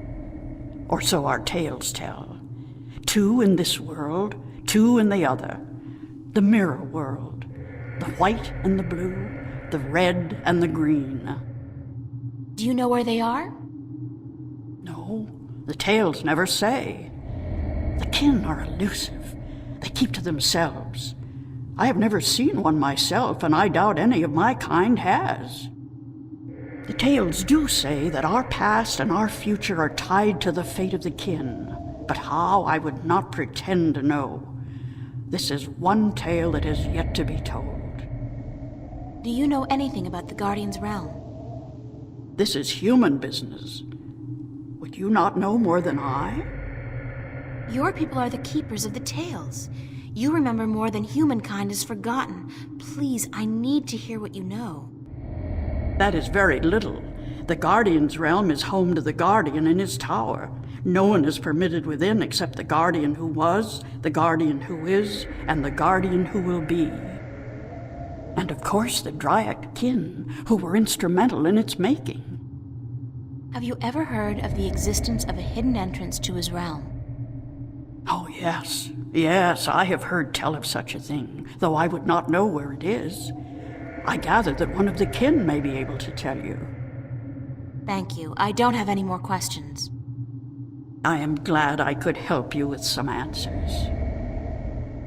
or so our tales tell. 2 in this world, 2 in the other. The mirror world, the white and the blue, the red and the green. Do you know where they are? No, the tales never say. The kin are elusive. They keep to themselves. I have never seen one myself, and I doubt any of my kind has. The tales do say that our past and our future are tied to the fate of the kin, but how I would not pretend to know. This is one tale that is yet to be told. Do you know anything about the Guardian's realm? This is human business. Would you not know more than I? Your people are the keepers of the tales. You remember more than humankind has forgotten. Please, I need to hear what you know. That is very little. The Guardian's realm is home to the Guardian in his tower. No one is permitted within except the Guardian who was, the Guardian who is, and the Guardian who will be. And of course the Dryad kin, who were instrumental in its making. Have you ever heard of the existence of a hidden entrance to his realm? Oh, yes. Yes, I have heard tell of such a thing, though I would not know where it is. I gather that one of the kin may be able to tell you. Thank you. I don't have any more questions. I am glad I could help you with some answers.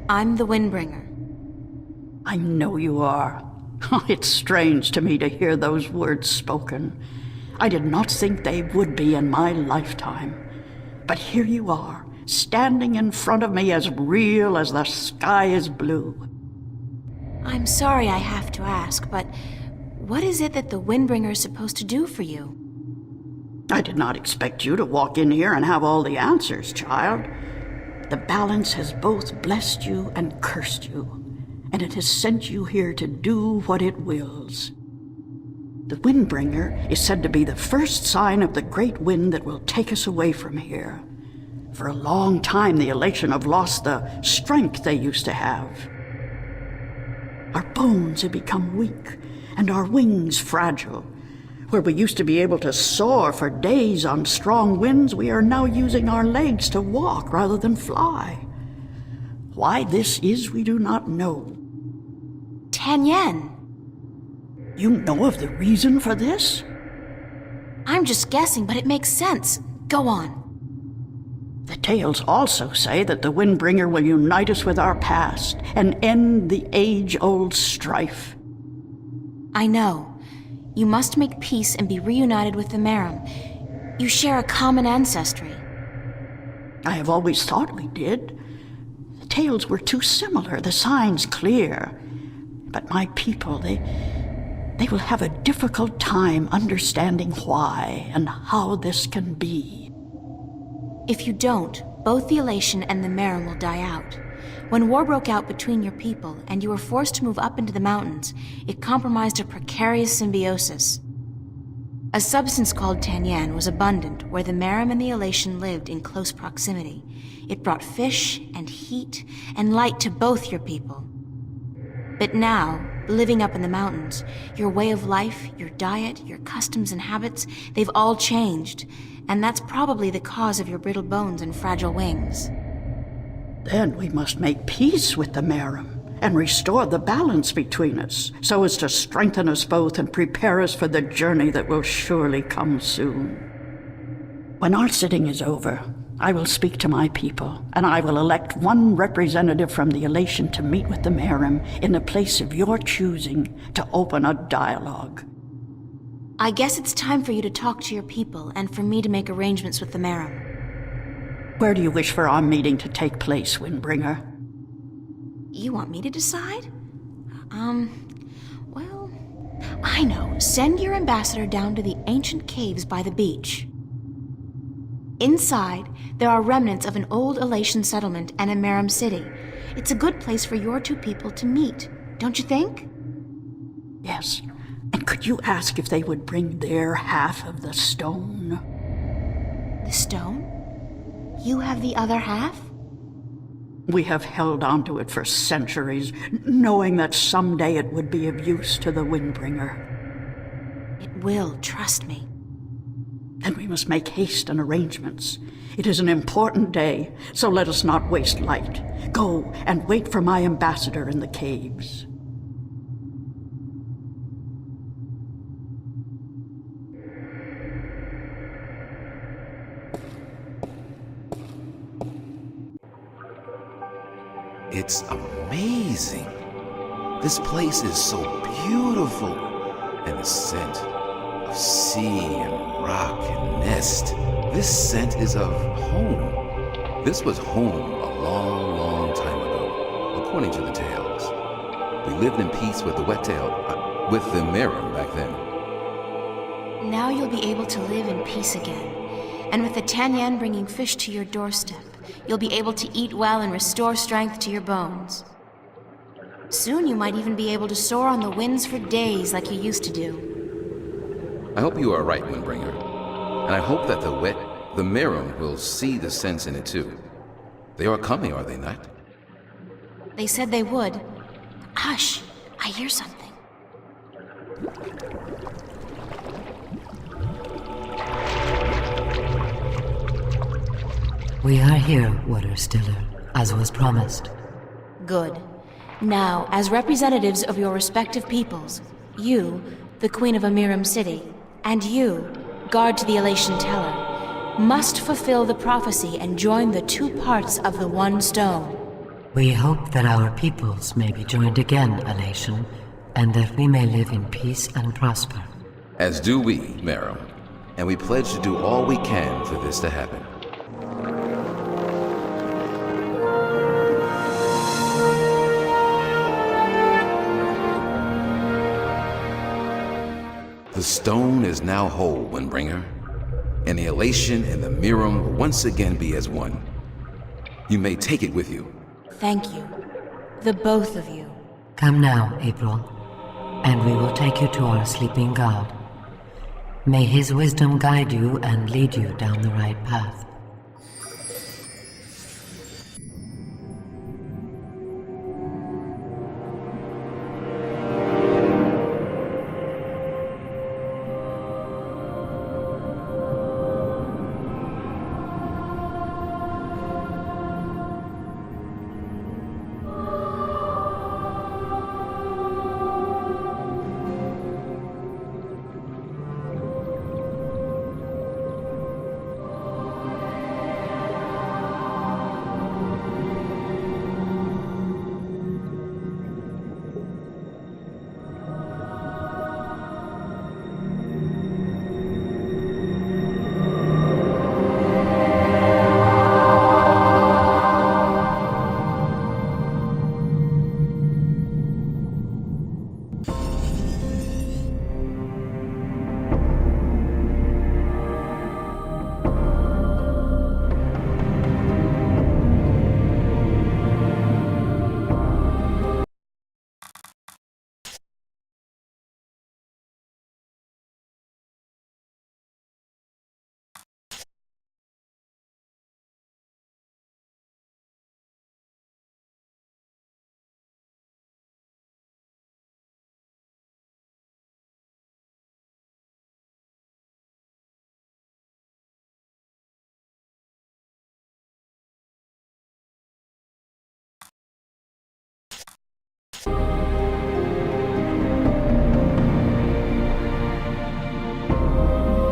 I'm the Windbringer. I know you are. It's strange to me to hear those words spoken. I did not think they would be in my lifetime. But here you are, standing in front of me as real as the sky is blue. I'm sorry I have to ask, but what is it that the Windbringer is supposed to do for you? I did not expect you to walk in here and have all the answers, child. The balance has both blessed you and cursed you, and it has sent you here to do what it wills. The Windbringer is said to be the first sign of the great wind that will take us away from here. For a long time, the Elation have lost the strength they used to have. Our bones have become weak, and our wings fragile. Where we used to be able to soar for days on strong winds, we are now using our legs to walk rather than fly. Why this is, we do not know. 10 yen. You know of the reason for this? I'm just guessing, but it makes sense. Go on. The tales also say that the Windbringer will unite us with our past and end the age-old strife. I know. You must make peace and be reunited with the Merum. You share a common ancestry. I have always thought we did. The tales were too similar, the signs clear. But my people, they will have a difficult time understanding why and how this can be. If you don't, both the Elation and the Merum will die out. When war broke out between your people and you were forced to move up into the mountains, it compromised a precarious symbiosis. A substance called Tanyan was abundant where the Merum and the Elation lived in close proximity. It brought fish and heat and light to both your people. But now, living up in the mountains, your way of life, your diet, your customs and habits, they've all changed, and that's probably the cause of your brittle bones and fragile wings. Then we must make peace with the Merum and restore the balance between us, so as to strengthen us both and prepare us for the journey that will surely come soon. When our sitting is over, I will speak to my people, and I will elect one representative from the Elation to meet with the Merum in a place of your choosing to open a dialogue. I guess it's time for you to talk to your people and for me to make arrangements with the Merum. Where do you wish for our meeting to take place, Windbringer? You want me to decide? Well, I know. Send your ambassador down to the ancient caves by the beach. Inside, there are remnants of an old Elation settlement and a Merum city. It's a good place for your two people to meet, don't you think? Yes. And could you ask if they would bring their half of the stone? The stone? you have the other half? We have held onto it for centuries, knowing that someday it would be of use to the Windbringer. It will, trust me. Then we must make haste and arrangements. It is an important day, so let us not waste light. Go and wait for my ambassador in the caves. It's amazing. This place is so beautiful. And the scent of sea and rock and nest. This scent is of home. This was home a long, long time ago, according to the tales. We lived in peace with the wet-tailed, with the Merim back then. Now you'll be able to live in peace again. And with the Tanyan bringing fish to your doorstep, you'll be able to eat well and restore strength to your bones. Soon you might even be able to soar on the winds for days like you used to do. I hope you are right, Windbringer. And I hope that the Merim will see the sense in it too. They are coming, are they not? They said they would. Hush, I hear something. We are here, Water Stiller, as was promised. Good. Now, as representatives of your respective peoples, you, the Queen of Amiram City, and you, guard to the Elation Teller, must fulfill the prophecy and join the two parts of the one stone. We hope that our peoples may be joined again, Elation, and that we may live in peace and prosper. As do we, Merim. And we pledge to do all we can for this to happen. The stone is now whole, Windbringer, and the Elation and the Merim will once again be as one. You may take it with you. Thank you. The both of you. Come now, April, and we will take you to our sleeping god. May his wisdom guide you and lead you down the right path.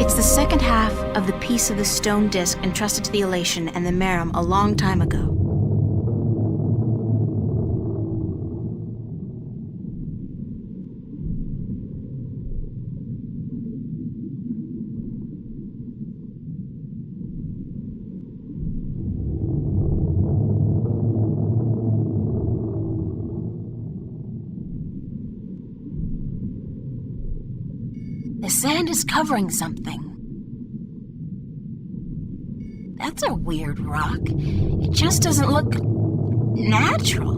It's the second half of the piece of the stone disc entrusted to the Elation and the Merim a long time ago. The sand is covering something. That's a weird rock. It just doesn't look natural.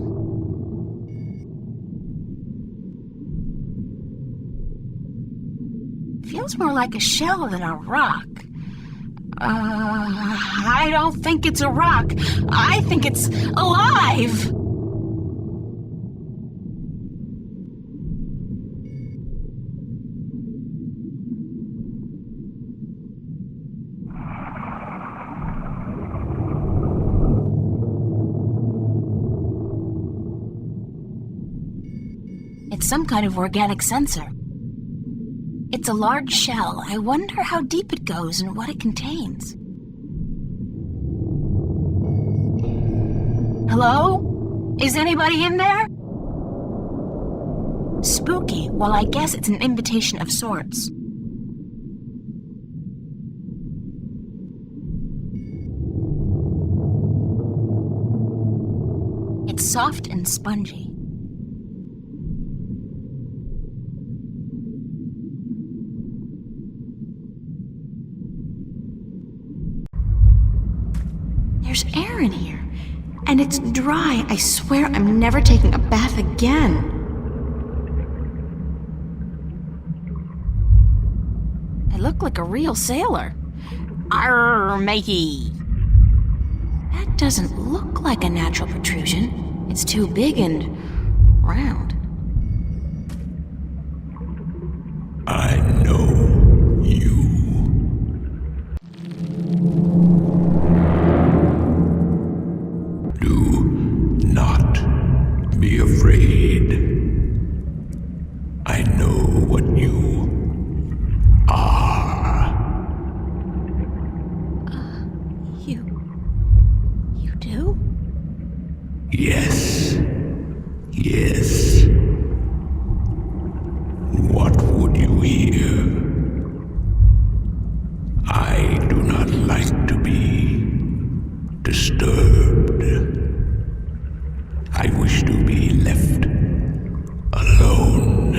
Feels more like a shell than a rock. I don't think it's a rock. I think it's alive! It's some kind of organic sensor. It's a large shell. I wonder how deep it goes and what it contains. Hello? Is anybody in there? Spooky. Well, I guess it's an invitation of sorts. It's soft and spongy. There's air in here, and it's dry. I swear I'm never taking a bath again. I look like a real sailor. Arr, matey. That doesn't look like a natural protrusion. It's too big and round. I know you. Do not be afraid. I know what you are. You do? Yes. Yes. What would you hear? I do not like to be disturbed. I wish to be left alone.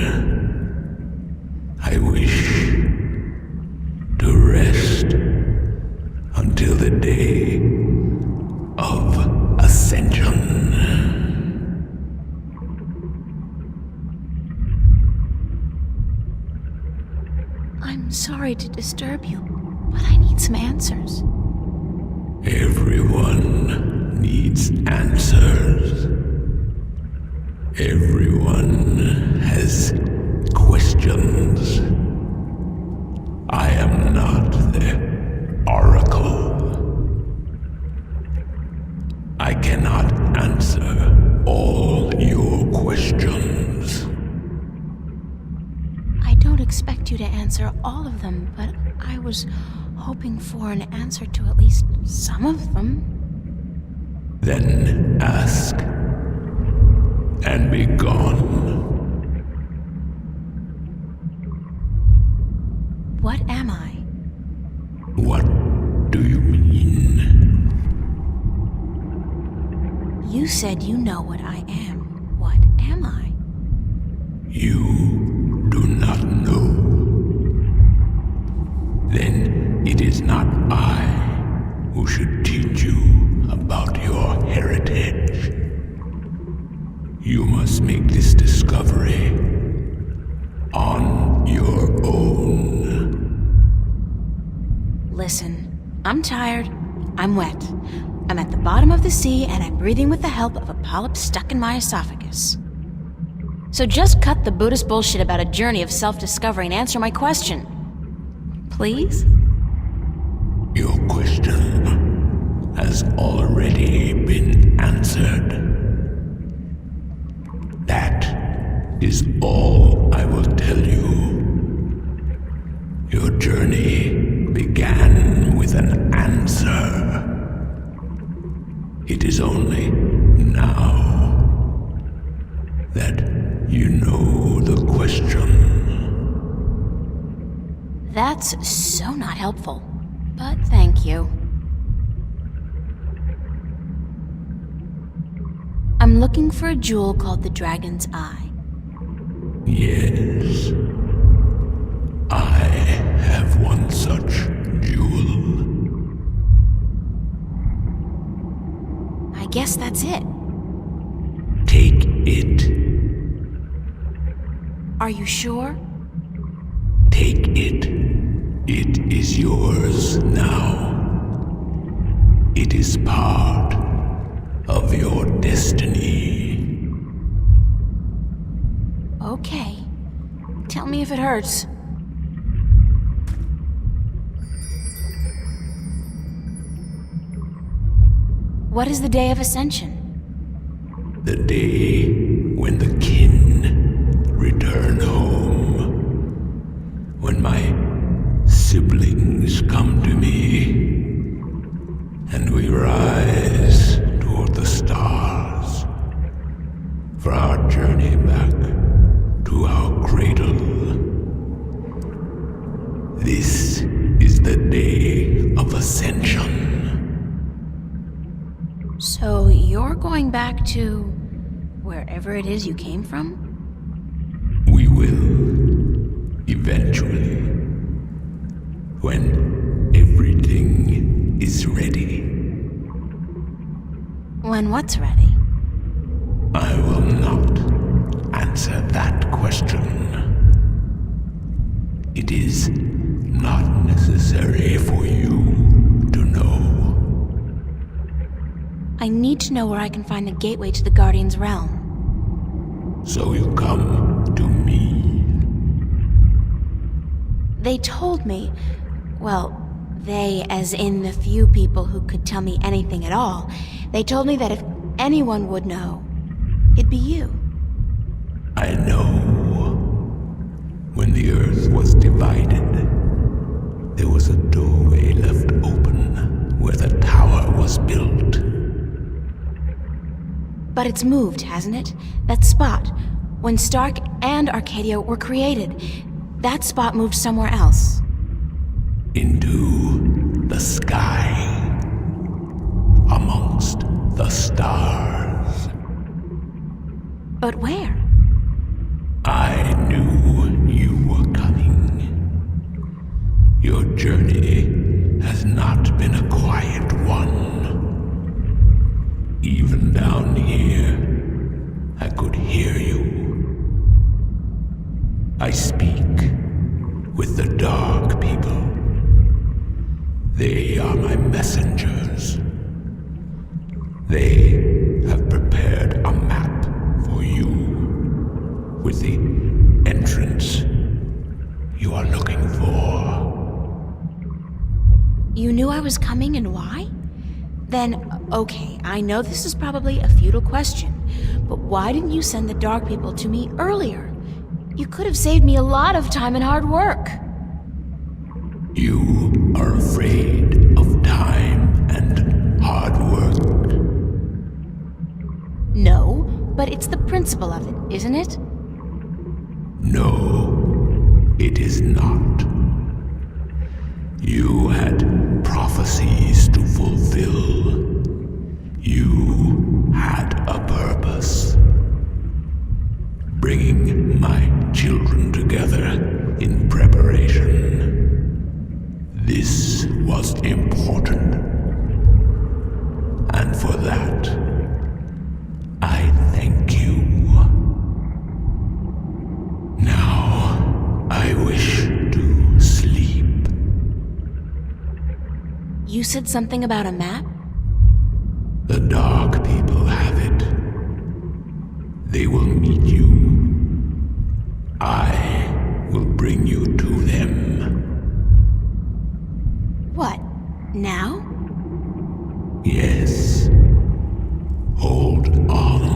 I wish to rest until the day of ascension. I'm sorry to disturb you, but I need some answers. Everyone needs answers. Everyone has questions. I am not the oracle. I cannot answer all your questions. I don't expect you to answer all of them, but I was hoping for an answer to at least some of them. Then ask and be gone. What am I? What do you mean? You said you know what I am. What am I? You do not know. Then it is not I who should teach you about your heritage. You must make this discovery on your own. Listen, I'm tired. I'm wet. I'm at the bottom of the sea, and I'm breathing with the help of a polyp stuck in my esophagus. So just cut the Buddhist bullshit about a journey of self-discovery and answer my question. Please? Your question has already been answered. That is all I will tell you. Your journey began with an answer. It is only now that you know the question. That's so not helpful, but thank you. I'm looking for a jewel called the Dragon's Eye. Yes, I have one such jewel. I guess that's it. Take it. Are you sure? Take it. It is yours now. It is part of your destiny. Okay. Tell me if it hurts. What is the Day of Ascension? The day when the kin return home. When my siblings come to me. And we rise toward the stars. For our journey back to our cradle. This is the Day of Ascension. So you're going back to wherever it is you came from? We will, eventually, when everything is ready. When what's ready? I will not answer that question. It is not necessary for you to know. I need to know where I can find the gateway to the Guardian's realm. So you come to me. They told me, well, they as in the few people who could tell me anything at all, they told me that if anyone would know, it'd be you. I know. When the Earth was divided, there was a doorway left open where the tower was built. But it's moved, hasn't it? That spot. When Stark and Arcadia were created, that spot moved somewhere else. Into the sky. Amongst the stars. But where? I knew you were coming. Your journey has not been a quiet one. Even down here, I could hear you. I speak with the Dark People. They are my messengers. They have prepared a map for you with the entrance you are looking for. You knew I was coming and why? Then, okay, I know this is probably a futile question, but why didn't you send the Dark People to me earlier? You could have saved me a lot of time and hard work. You are afraid of time and hard work. No, but it's the principle of it, isn't it? No, it is not. You had prophecies to fulfill. You had a purpose. Bringing my children together in preparation. This was important. And for that, I thank you. Now, I wish to sleep. You said something about a map? The Dark People have it. They will meet you. I will bring you to them. What? Now? Yes. Hold on.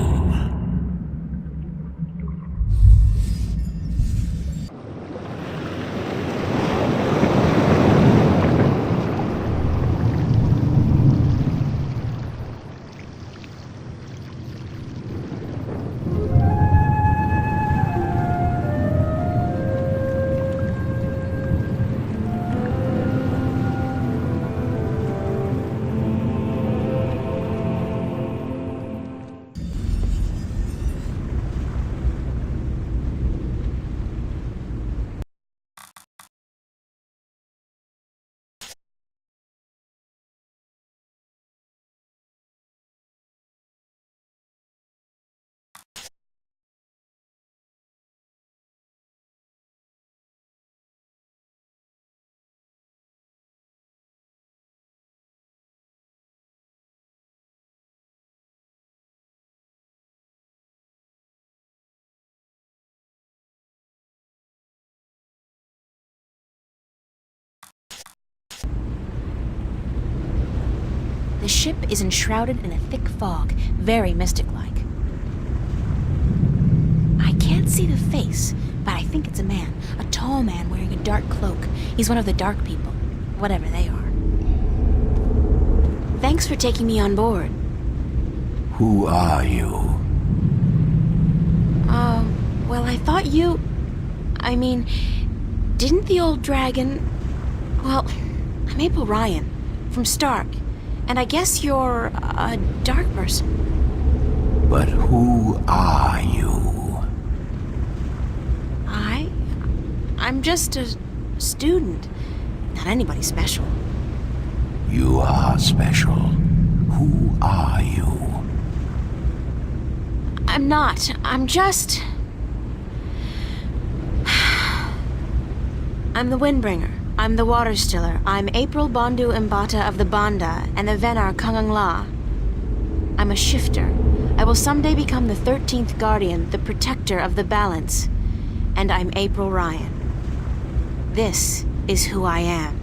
The ship is enshrouded in a thick fog, very mystic-like. I can't see the face, but I think it's a man. A tall man wearing a dark cloak. He's one of the dark people, whatever they are. Thanks for taking me on board. Who are you? Well, I thought you... I mean, didn't the old dragon... Well, I'm April Ryan, from Stark, and I guess you're a dark person. But who are you? I'm just a student. Not anybody special. You are special. Who are you? I'm not. I'm just... I'm the Windbringer. I'm the Water Stiller. I'm April Bondu Mbata of the Banda and the Venar Kangang La. I'm a shifter. I will someday become the 13th Guardian, the protector of the balance. And I'm April Ryan. This is who I am.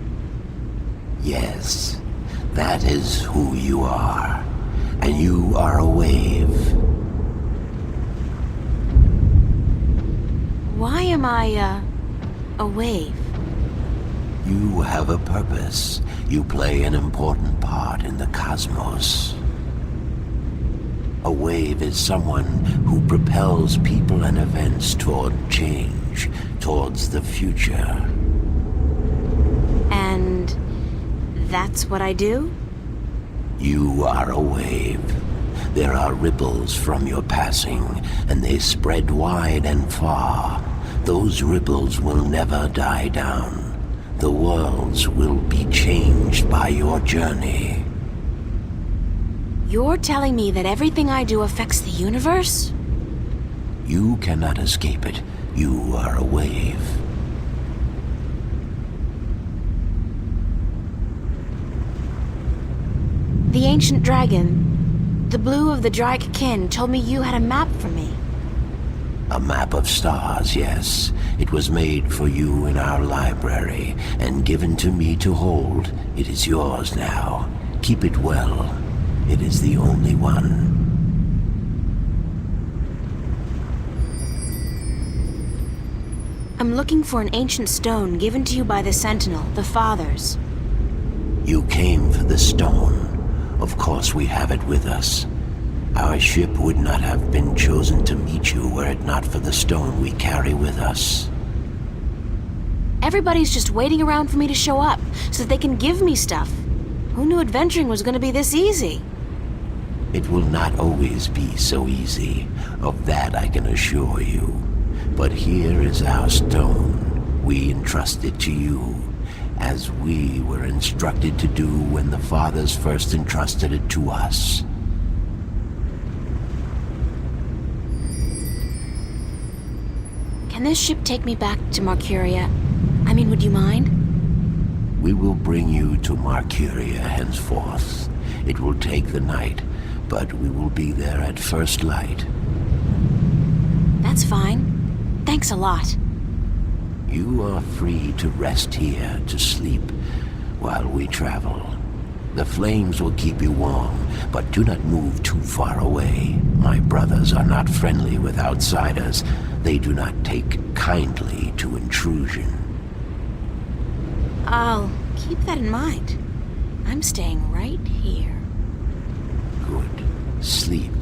Yes, that is who you are. And you are a wave. Why am I, a wave? You have a purpose. You play an important part in the cosmos. A wave is someone who propels people and events toward change, towards the future. And that's what I do? You are a wave. There are ripples from your passing, and they spread wide and far. Those ripples will never die down. The worlds will be changed by your journey. You're telling me that everything I do affects the universe? You cannot escape it. You are a wave. The ancient dragon, the blue of the Drake kin, told me you had a map for me. A map of stars, yes. It was made for you in our library and given to me to hold. It is yours now. Keep it well. It is the only one. I'm looking for an ancient stone given to you by the Sentinel, the Fathers. You came for the stone. Of course we have it with us. Our ship would not have been chosen to meet you were it not for the stone we carry with us. Everybody's just waiting around for me to show up, so that they can give me stuff. Who knew adventuring was going to be this easy? It will not always be so easy. Of that I can assure you. But here is our stone. We entrust it to you, as we were instructed to do when the Fathers first entrusted it to us. Can this ship take me back to Marcuria? I mean, would you mind? We will bring you to Marcuria henceforth. It will take the night, but we will be there at first light. That's fine. Thanks a lot. You are free to rest here, to sleep, while we travel. The flames will keep you warm, but do not move too far away. My brothers are not friendly with outsiders. They do not take kindly to intrusion. I'll keep that in mind. I'm staying right here. Good. Sleep.